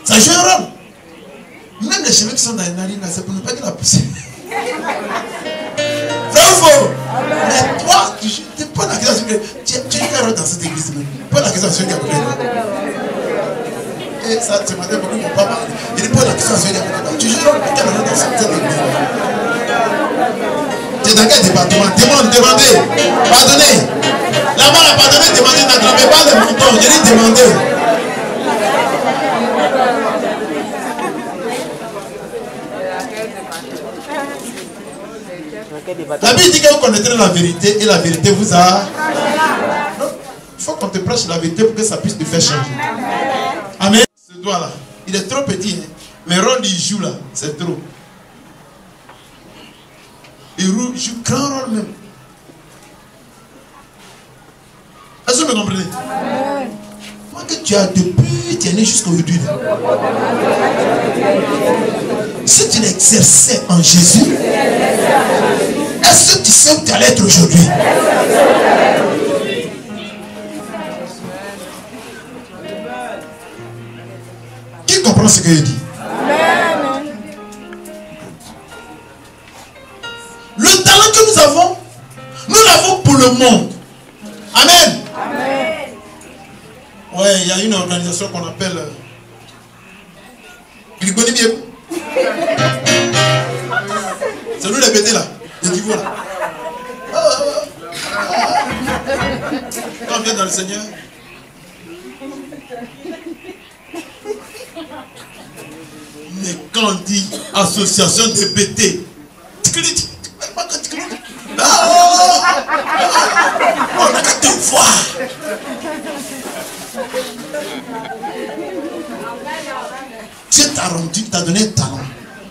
Ça joue un rôle. Même les cheveux qui sont dans les narines, c'est pour ne pas dire la poussière. Vrai ou faux? Mais toi, tu poses la question que tu es un rôle dans cette église. Pose la question à celui qui a voulu. Et ça, ce matin, mon papa, il pose la question à celui qui a voulu. Tu joues quel rôle dans cette église? Tu es dans quel département? Demandez. Pardonnez. Là-bas, la pardonnez, demandez. N'attrapez pas les moutons. Je dis demandez. La Bible dit que vous connaîtrez la vérité et la vérité vous a. Il faut qu'on te prêche la vérité pour que ça puisse te faire changer. Amen. Ce doigt-là, il est trop petit. Hein? Mais le rôle il joue là, c'est trop. Il joue grand rôle même. Est-ce que vous me comprenez? Moi que tu as depuis, tu es né jusqu'à aujourd'hui. Si tu l'exerçais en Jésus, est-ce que tu sais où tu allais être aujourd'hui? Qui comprend ce que je dis? Le talent que nous avons, nous l'avons pour le monde. Amen. Ouais, il y a une organisation qu'on appelle c'est nous les bêtés là, les niveaux là. Quand on vient dans le Seigneur, mais quand on dit association de bêtés, on n'a qu'à te voir. Dieu t'a rendu, t'a donné un talent.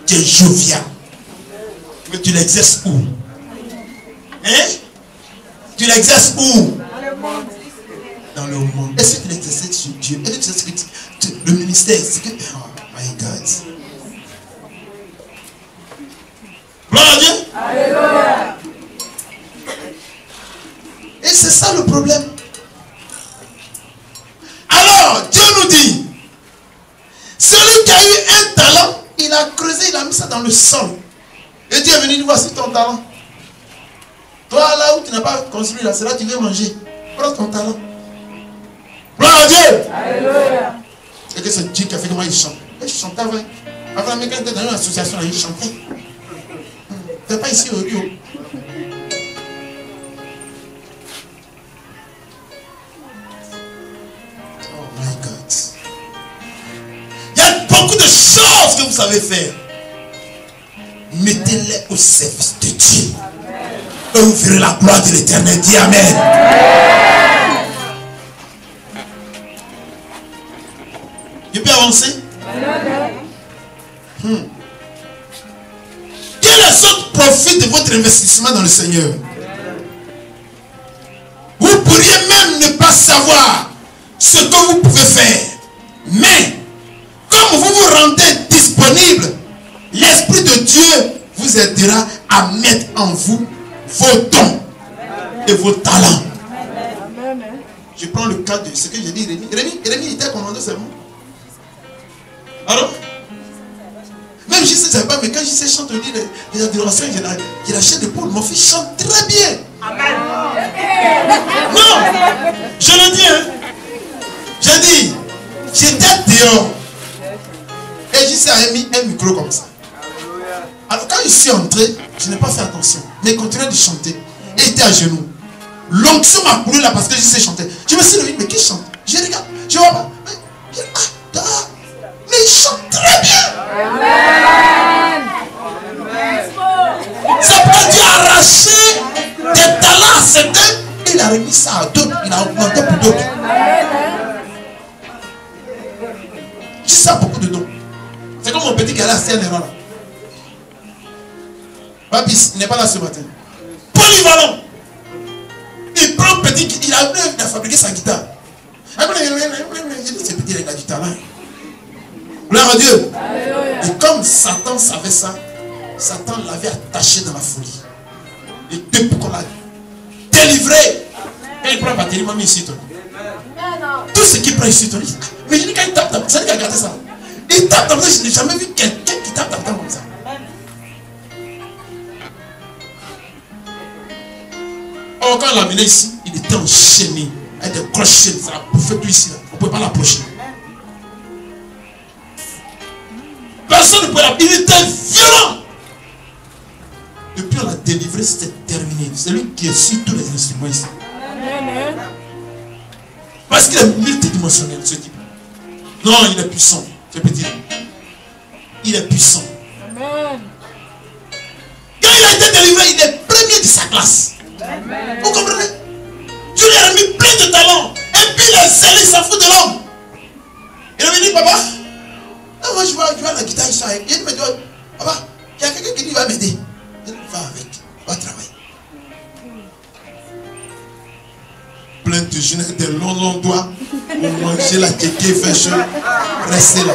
Tu es jovial. Mais tu l'exerces où? Hein? Tu l'exerces où? Dans le monde. Est-ce que tu l'exerces sur Dieu? Est-ce que tu sais ce que le ministère, c'est que. Oh my God. Gloire à Dieu. Alléluia. Et c'est ça le problème. Alors, Dieu nous dit, celui qui a eu un talent, il a creusé, il a mis ça dans le sol. Et Dieu est venu dire, voici ton talent. Toi, là où tu n'as pas construit, là, c'est là que tu veux manger. Prends ton talent. Gloire à Dieu. Alléluia. Et que c'est Dieu qui a fait comment il chante. Et je chantais avant. Avant, mais quand il était dans une association, là, il chantait. Tu n'es pas ici au Rio. Beaucoup de choses que vous savez faire, mettez-les au service de Dieu. Et vous verrez la gloire de l'Éternel. Dis Amen. Je peux avancer? Que les autres profitent de votre investissement dans le Seigneur. Vous pourriez même ne pas savoir ce que vous pouvez faire. Mais, comme vous vous rendez disponible, l'Esprit de Dieu vous aidera à mettre en vous vos dons et vos talents. Je prends le cas de ce que j'ai dit, Rémi était commandé seulement. Alors, même je ne sais pas, mais quand je sais chanter les adorations, j'ai la chair d'épaule. Mon fils chante très bien. Amen. Non, je le dis, hein. J'ai dit, j'étais dehors. Et je sais, mis un micro comme ça. Alors quand je suis entré, je n'ai pas fait attention. Mais il continuait de chanter. Et il était à genoux. L'onction m'a couru là parce que je sais chanter. Je me suis levé, mais qui chante? Je regarde, je vois pas. Mais il chante très bien. Amen. C'est pourquoi Dieu a arraché des talents à certains et il a remis ça à d'autres. Il a augmenté pour d'autres. Je sais beaucoup de dons. C'est comme mon petit qui est là, c'est un erreur là. Babis n'est pas là ce matin. Polyvalent. Il prend petit, il a fabriqué sa guitare. Je dis, ce petit, il a du talent. Gloire à Dieu. Et comme Satan savait ça, Satan l'avait attaché dans la folie. Et depuis qu'on l'a délivré, quand il prend batterie, il m'a mis ici. Tout ce qu'il prend ici, mais je dis quand il tape, c'est lui qui a gardé ça. Il tape comme ça, je n'ai jamais vu quelqu'un qui tape comme ça. Or, quand on l'a amené ici, il était enchaîné avec des crochets, ça a bouffé tout ici. On ne pouvait pas l'approcher. Personne ne pouvait l'approcher. Il était violent. Depuis on l'a délivré, c'était terminé. C'est lui qui est sur tous les instruments ici. Parce qu'il est multidimensionnel, ce type. Non, il est puissant. Je peux dire. Il est puissant. Quand il a été délivré, il est premier de sa classe. Vous comprenez? Dieu lui a remis plein de talents. Et puis il est zélé, il s'en fout de l'homme. Il a dit, papa, moi je vois la guitare, il me dit, papa, il y a quelqu'un qui dit, va m'aider. Il va avec, va travailler. Plein de jeunes, des longs doigts pour manger la kéké, faire chaud, rester là.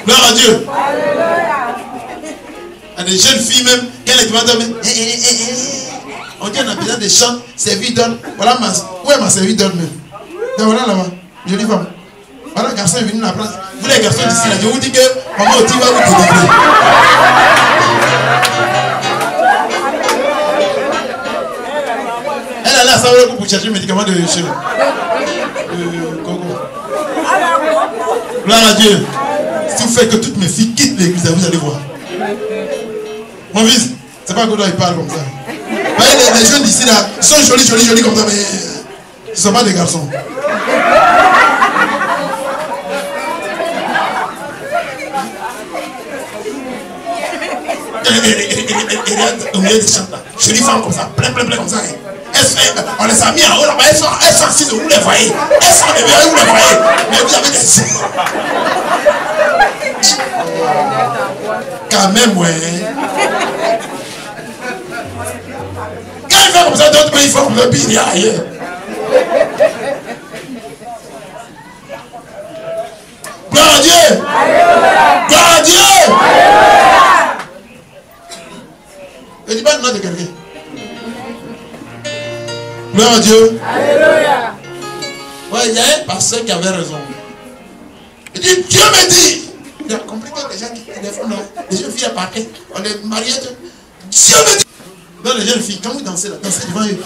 Gloire à Dieu. Il y a des jeunes filles même, quand elles demandent, on dit on a besoin de chants, servir d'homme. Voilà où est ma servie d'homme même? Voilà là-bas, jolie femme. Voilà le garçon est venu la place. Vous les garçons d'ici là, je vous dis que maman Oti va vous délivrer. Elle allait à Saint-Roch pour chercher le médicament de chez Coco. Gloire à Dieu. Si vous faites que toutes mes filles quittent l'église, vous allez voir. Mon fils, c'est pas que il parle comme ça. Les jeunes d'ici là sont jolis comme ça, mais ils ne sont pas des garçons. Au milieu des chants là, jolies femmes comme ça, plein comme ça. On les a mis en haut là-bas, elles sont assises, vous les voyez. Elles sont éveillées, vous les voyez. Mais vous avez des yeux. Quand même, ouais. Quand il fait comme ça, d'autres pays font comme ça, puis il y a ailleurs. Gloire à Dieu. Gloire à Dieu. Je dis pas le nom de quelqu'un. Gloire à Dieu. Alléluia. Ouais, il y a un pasteur qui avait raison. Il dit, Dieu me dit. Il a compris que les gens qui téléphonent là, les jeunes filles à parquet, on les mariait. Dieu me dit. Non, les jeunes filles, quand vous dansez là, dansez devant eux.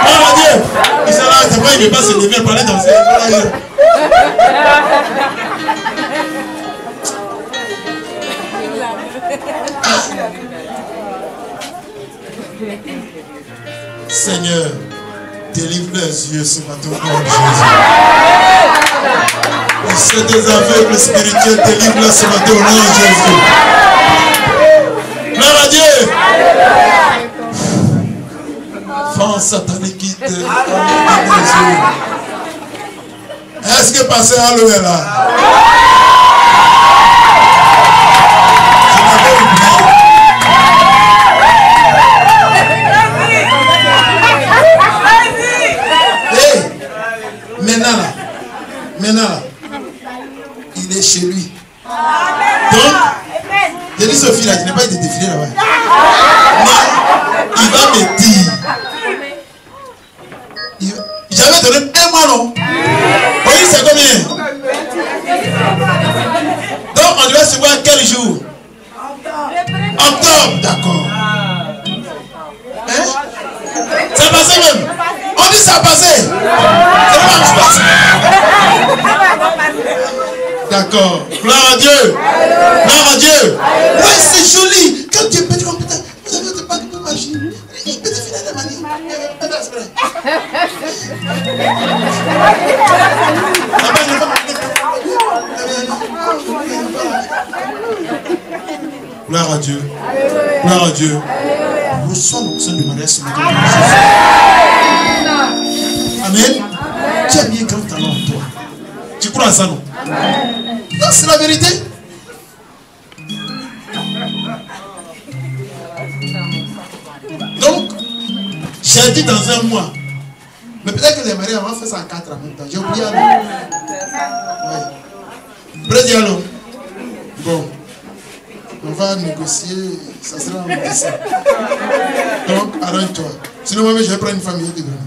Gloire à Dieu. Ils sont là, c'est pas, il ne veut pas se lever pour aller danser. Seigneur, délivre leurs yeux ce matin au nom de Jésus. Et ceux des aveugles spirituels, délivre-les ce matin au nom de Jésus. Gloire à Dieu. Force satanique qui te ramène les yeux. Est-ce que pasteur Allo est là? Je l'avais oublié. maintenant là, il est chez lui. Donc, je dis Sophie là, je n'ai pas été défilé là-bas. Mais il va me dire. J'avais donné un mois, non? Oui, c'est combien? Donc, on devait se voir quel jour? Octobre, d'accord. Hein? Ça a passé même. On dit ça a passé. C'est pas que je passe. D'accord. Gloire à Dieu. Gloire à Dieu. Oui, c'est joli. Quand Dieu peut dire, putain, vous avez pas de magie. Il peut te filer de manie. Gloire à Dieu. Gloire à Dieu. Reçois l'onction du mariage ce matin. Amen. Tu as mis un grand talent en toi. Tu crois à ça, non? Non, c'est la vérité. Donc, j'ai dit dans un mois. Mais peut-être que les mariés vont faire ça en 4 en même temps. J'ai oublié alors. Ouais. Près dialogue. Bon. On va négocier. Ça sera en décembre. Donc, arrange-toi. Sinon, moi, je vais prendre une famille de donner.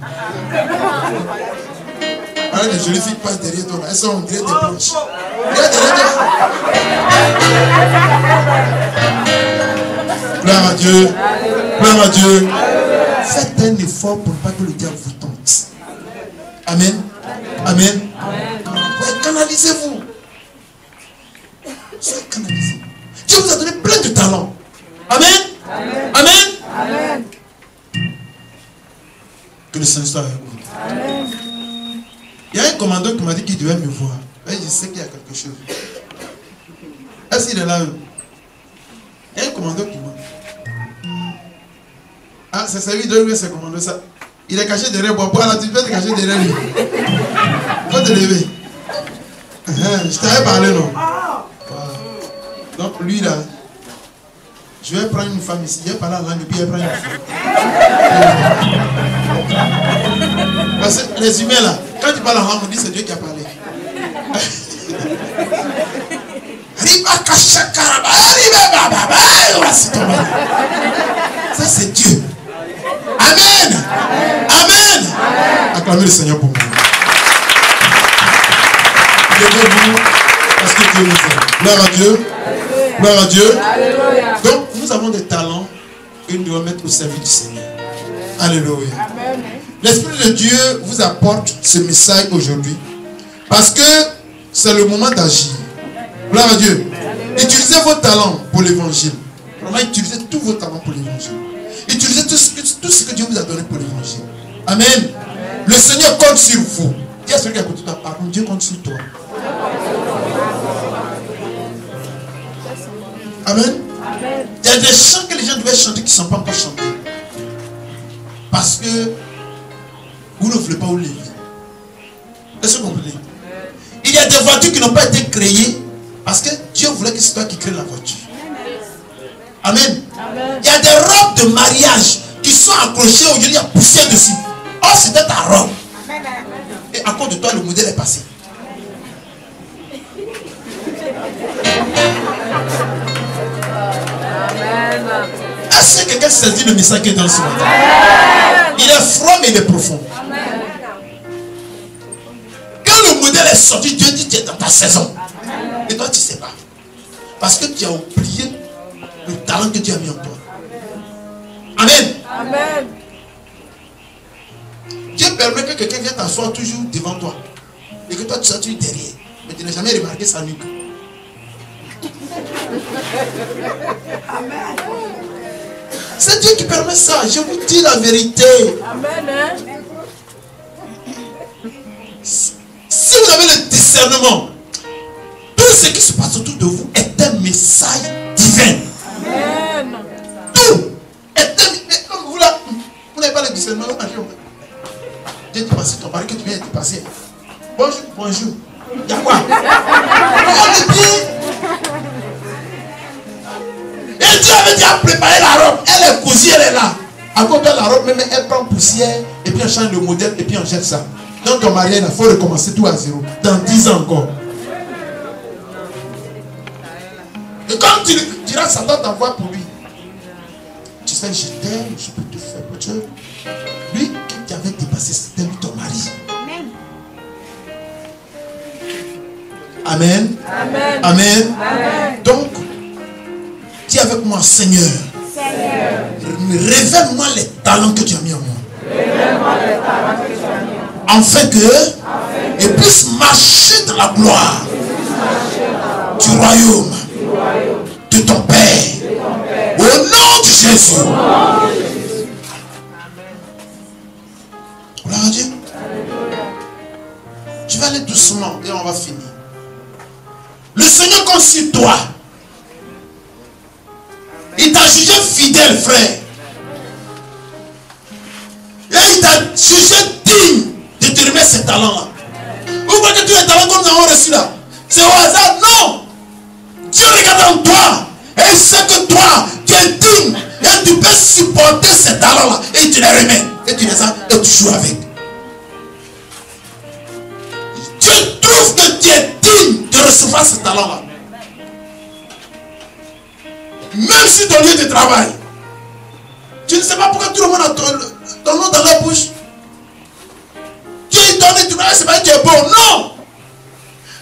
Alors, les jolies filles passent derrière toi. Elles sont en gré des planches. Regarde derrière toi. Gloire à Dieu. Gloire à Dieu. Faites un effort pour ne pas que le diable vous tente. Amen. Amen. Ouais, canalisez-vous. Soyez canalisés. Dieu vous a donné plein de talents. Amen. Amen. Amen. Que le Seigneur soit avec vous. Amen. Il y a un commandant qui m'a dit qu'il devait me voir. Et je sais qu'il y a quelque chose. Est-ce qu'il est là? Il y a un commandant qui m'a dit. Ah, c'est celui de lui, c'est commandant ça. Il est caché derrière moi. Pourquoi tu peux te cacher derrière lui? Il faut te lever. Je t'avais parlé, non? Voilà. Donc lui là, je vais prendre une femme ici. Je vais parler en langue et puis je vais prendre une femme. Parce que les humains là, quand tu parles en langue, on dit c'est Dieu qui a parlé. Ça c'est Dieu. Amen. Amen. Acclamez le Seigneur pour moi. Levez-vous parce que Dieu nous aime. Gloire à Dieu. Gloire à Dieu. Donc nous avons des talents que nous devons mettre au service du Seigneur. Alléluia. L'Esprit de Dieu vous apporte ce message aujourd'hui parce que c'est le moment d'agir. Gloire à Dieu. Utilisez vos talents pour l'évangile. Vraiment, utilisez tous vos talents pour l'évangile. Utilisez tout ce que Dieu vous a donné pour l'évangile. Amen. Le Seigneur compte sur vous. Dis à celui qui a écouté ta parole, Dieu compte sur toi. Amen. Il y a des chants que les gens devaient chanter qui ne sont pas encore chantés. Parce que vous ne voulez pas vous lever. Est-ce que vous comprenez? Il y a des voitures qui n'ont pas été créées parce que Dieu voulait que c'est toi qui crée la voiture. Amen. Il y a des robes de mariage qui sont accrochées aujourd'hui, il y a poussière dessus. Oh, c'était ta robe. Et à cause de toi, le modèle est passé. Est-ce que quelqu'un saisit le message qui est dans ce matin? Il est froid mais il est profond. Quand le modèle est sorti, Dieu dit tu es dans ta saison. Et toi tu ne sais pas. Parce que tu as oublié le talent que Dieu a mis en toi. Amen. Amen. Dieu permet que quelqu'un vienne t'asseoir toujours devant toi. Et que toi tu sois toujours derrière. Mais tu n'as jamais remarqué sa nuque. C'est Dieu qui permet ça. Je vous dis la vérité. Amen. Si vous avez le discernement, tout ce qui se passe autour de vous est un message divin. Amen. Tout est un message. Comme vous là, vous n'avez pas le discernement. Dieu te passe ton mari que tu viens de te passer. Bonjour, bonjour. Il y a quoi? On est bien. Et Dieu avait déjà préparé la robe. Elle est cousue, elle est là. À côté de la robe, même elle prend poussière. Et puis on change le modèle. Et puis on jette ça. Donc ton mariage, il faut recommencer tout à zéro. Dans 10 10 ans encore. Et quand tu diras, Satan t'envoie pour lui. Tu sais, je t'aime, je peux te faire pour Dieu. Lui, qui avait dépassé, c'était lui ton mari. Amen. Amen. Amen. Amen. Donc, dis avec moi, Seigneur, révèle-moi les talents que tu as mis en moi. Afin que il puisse marcher dans la gloire du royaume de ton Père. Au nom de Jésus. Gloire à Dieu. Je vais aller doucement et on va finir. Le Seigneur compte sur toi. Il t'a jugé fidèle, frère. Et il t'a jugé digne de te remettre ces talents-là. Vous voyez tous les talents comme nous avons reçus là. C'est au hasard? Non. Dieu regarde en toi. Et il sait que toi, tu es digne. Et tu peux supporter ces talents-là. Et il te les remet. Et tu les as et tu joues avec. Dieu trouve que tu es digne de recevoir ces talents-là. Même si ton lieu de travail, tu ne sais pas pourquoi tout le monde a ton nom dans la bouche. Dieu donne du travail, c'est pas que tu es bon. Non!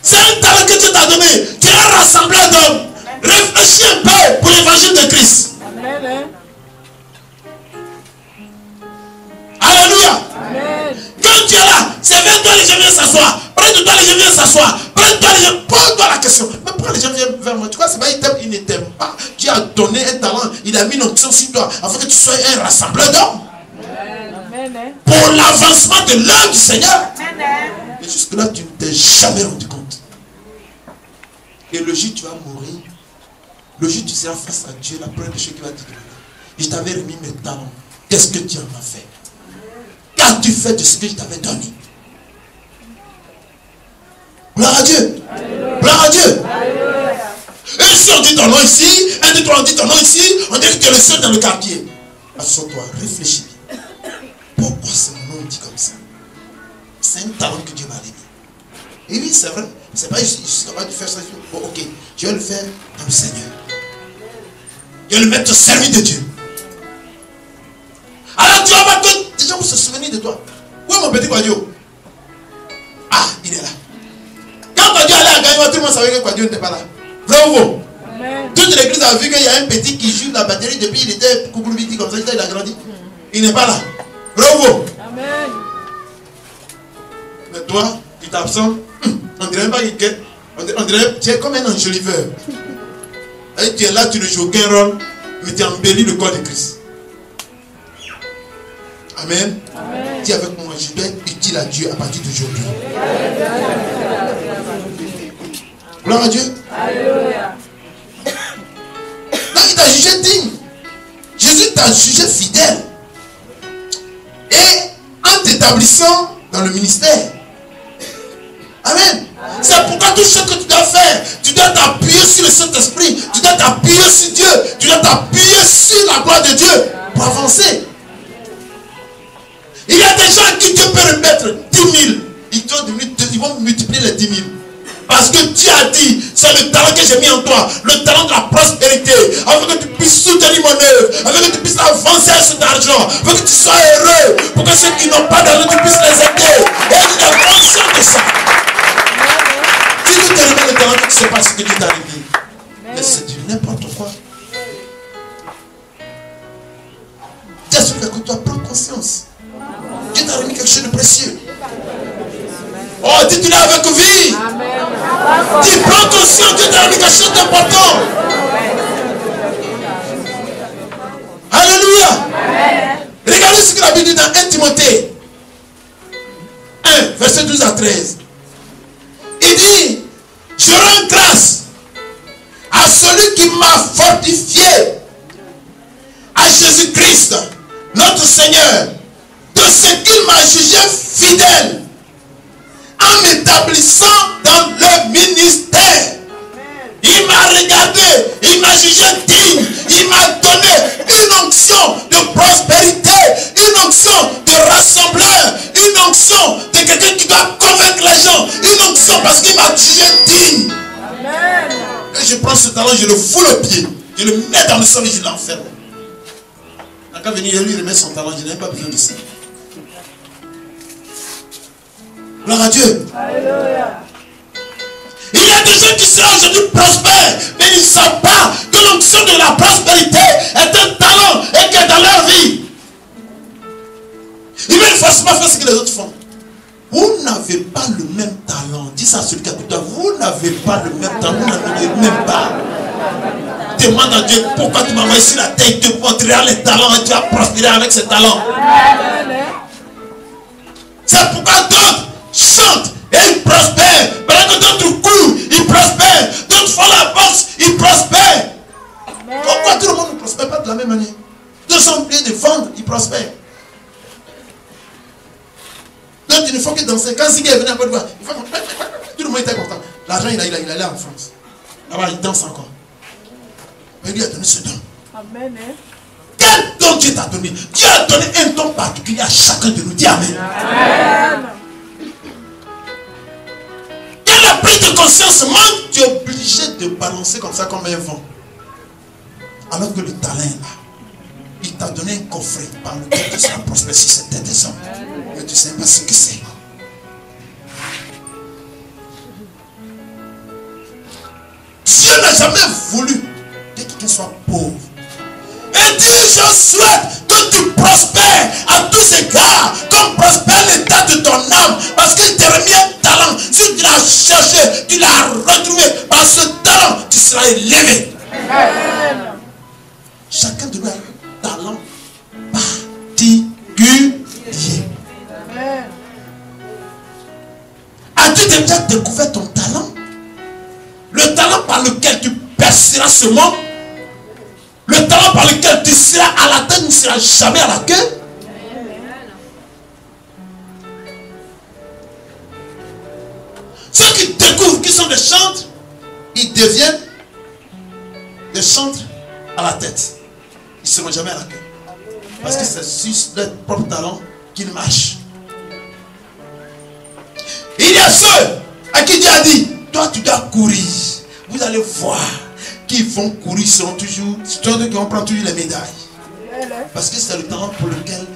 C'est un talent que Dieu t'a donné. Tu es un rassembleur d'hommes. Réfléchis un peu pour l'évangile de Christ. Amen. Alléluia. Amen. Quand tu es là, c'est vers toi les gens viennent s'asseoir. Près de toi les gens viennent s'asseoir. Près de toi les gens. Pose-toi la question. Mais pourquoi les gens viennent vers moi? Tu vois, c'est pas il ne t'aime pas. Dieu a donné un talent. Il a mis une onction sur toi afin que tu sois un rassembleur d'hommes. Amen. Pour l'avancement de l'œuvre du Seigneur. Et jusque-là, tu ne t'es jamais rendu compte. Et le jour où tu vas mourir, le jour où tu seras face à Dieu, la première chose qu'il va te demander, je t'avais remis mes talents. Qu'est-ce que tu en as fait? Qu'as-tu fait de ce que je t'avais donné? Gloire à Dieu. Alléluia. Gloire à Dieu. Alléluia. Et si on dit ton nom ici, 1, 2, 3, on dit ton nom ici, on dirait que tu es le seul dans le quartier. Assure-toi, réfléchis bien. Pourquoi ce nom dit comme ça? C'est un talent que Dieu m'a donné. Et oui, c'est vrai. C'est pas juste capable de faire ça. Bon, ok, je vais le faire dans le Seigneur. Je vais le mettre au service de Dieu. Alors Dieu va que les gens vont se souvenir de toi. Où est mon petit Quadio? Ah, il est là. Quand Quadio allait à Gaïwa, tout le monde savait que Quadio n'était pas là. Vrai ou faux? Toute l'église a vu qu'il y a un petit qui joue la batterie depuis il était coucou-biti comme ça, il a grandi. Il n'est pas là. Vrai ou faux? Amen. Mais toi, tu t'absentes. On dirait pas qu'il on dirait tu es comme un enjoliveur. Et tu es là, tu ne joues aucun rôle, mais tu embellis le corps de Christ. Amen. Amen. Dis avec moi, je dois être utile à Dieu à partir d'aujourd'hui. Gloire à Dieu. Alléluia. Donc il t'a jugé digne. Jésus t'a jugé fidèle. Et en t'établissant dans le ministère. Amen. C'est pourquoi tout ce que tu dois faire, tu dois t'appuyer sur le Saint-Esprit, tu dois t'appuyer sur Dieu, tu dois t'appuyer sur la gloire de Dieu pour avancer. Il y a des gens à qui Dieu peut remettre 10 000. Ils vont multiplier les 10 000. Parce que Dieu a dit, c'est le talent que j'ai mis en toi, le talent de la prospérité, afin que tu puisses soutenir mon œuvre, afin que tu puisses avancer à cet argent, afin que tu sois heureux, pour que ceux qui n'ont pas d'argent, tu puisses les aider. Et tu es conscient de ça. Si tu te remets le talent, tu ne sais pas ce que Dieu t'a remis. Mais c'est du n'importe quoi. Dieu a que toi, prends conscience. Dieu t'a remis quelque chose de précieux. Oh, dis-tu-le avec vie. Amen. Dis, prends conscience, Dieu t'a remis quelque chose d'important. Alléluia. Amen. Regardez ce que la Bible dit dans 1 Timothée 1, verset 12 à 13. Il dit, je rends grâce à celui qui m'a fortifié, à Jésus-Christ, notre Seigneur, de ce qu'il m'a jugé fidèle, en m'établissant dans le ministère. Il m'a regardé, il m'a jugé digne, il m'a donné une onction de prospérité, une onction de rassembleur, une onction de quelqu'un qui doit convaincre les gens, une onction parce Parce qu'il m'a jugé digne. Amen. Et je prends ce talent, je le fous le pied. Je le mets dans le sol et je l'enferme. Quand venir lui remettre son talent, je n'ai pas besoin de ça. Gloire à Dieu. Alléluia. Il y a des gens qui seront aujourd'hui prospères, mais ils ne savent pas que l'onction de la prospérité est un talent et qu'elle est dans leur vie. Ils veulent forcément faire ce que les autres font. Vous n'avez pas le même talent. Dis ça à celui qui a écouté. Vous n'avez pas le même talent. Vous n'avez même pas. Demande à Dieu pourquoi tu m'as mis sur la tête. Il te montrera les talents et tu vas prospérer avec ces talents. C'est pourquoi d'autres chantent et ils prospèrent. Pendant que d'autres courent, ils prospèrent. D'autres font la boxe, ils prospèrent. Pourquoi tout le monde ne prospère pas de la même manière? D'autres sont obligés de vendre, ils prospèrent. D'autres il ne faut que danser. Quand Ziggy est venu à Côte d'Ivoire, tout le monde était content. L'argent il allait en France. Là-bas il danse encore. Mais lui a donné ce don. Amen. Quel don Dieu t'a donné? Dieu a donné un don particulier à chacun de nous. Dis Amen. Amen. Quand la prise de conscience manque, tu es obligé de balancer comme ça comme un vent. Alors que le talent est là. Il t'a donné un coffret par lequel tu seras prospère si c'était des hommes. Mais tu ne sais pas ce que c'est. Dieu n'a jamais voulu que quelqu'un soit pauvre. Et dit, je souhaite que tu prospères à tous égards, comme prospère l'état de ton âme. Parce qu'il t'a remis un talent. Si tu l'as cherché, tu l'as retrouvé. Par ce talent, tu seras élevé. Amen. Chacun de nous a un talent particulier. Amen. As-tu déjà découvert ton talent? Le talent par lequel tu perceras ce monde. Le talent par lequel tu seras à la tête ne sera jamais à la queue. Ceux qui découvrent qu'ils sont des chantres, ils deviennent des chantres à la tête. Ils ne seront jamais à la queue. Parce que c'est sur leur propre talent qu'ils marchent. Il y a ceux à qui Dieu a dit, toi tu dois courir. Vous allez voir qu'ils vont courir, seront toujours, ceux qui vont prendre toujours les médailles. Parce que c'est le talent pour lequel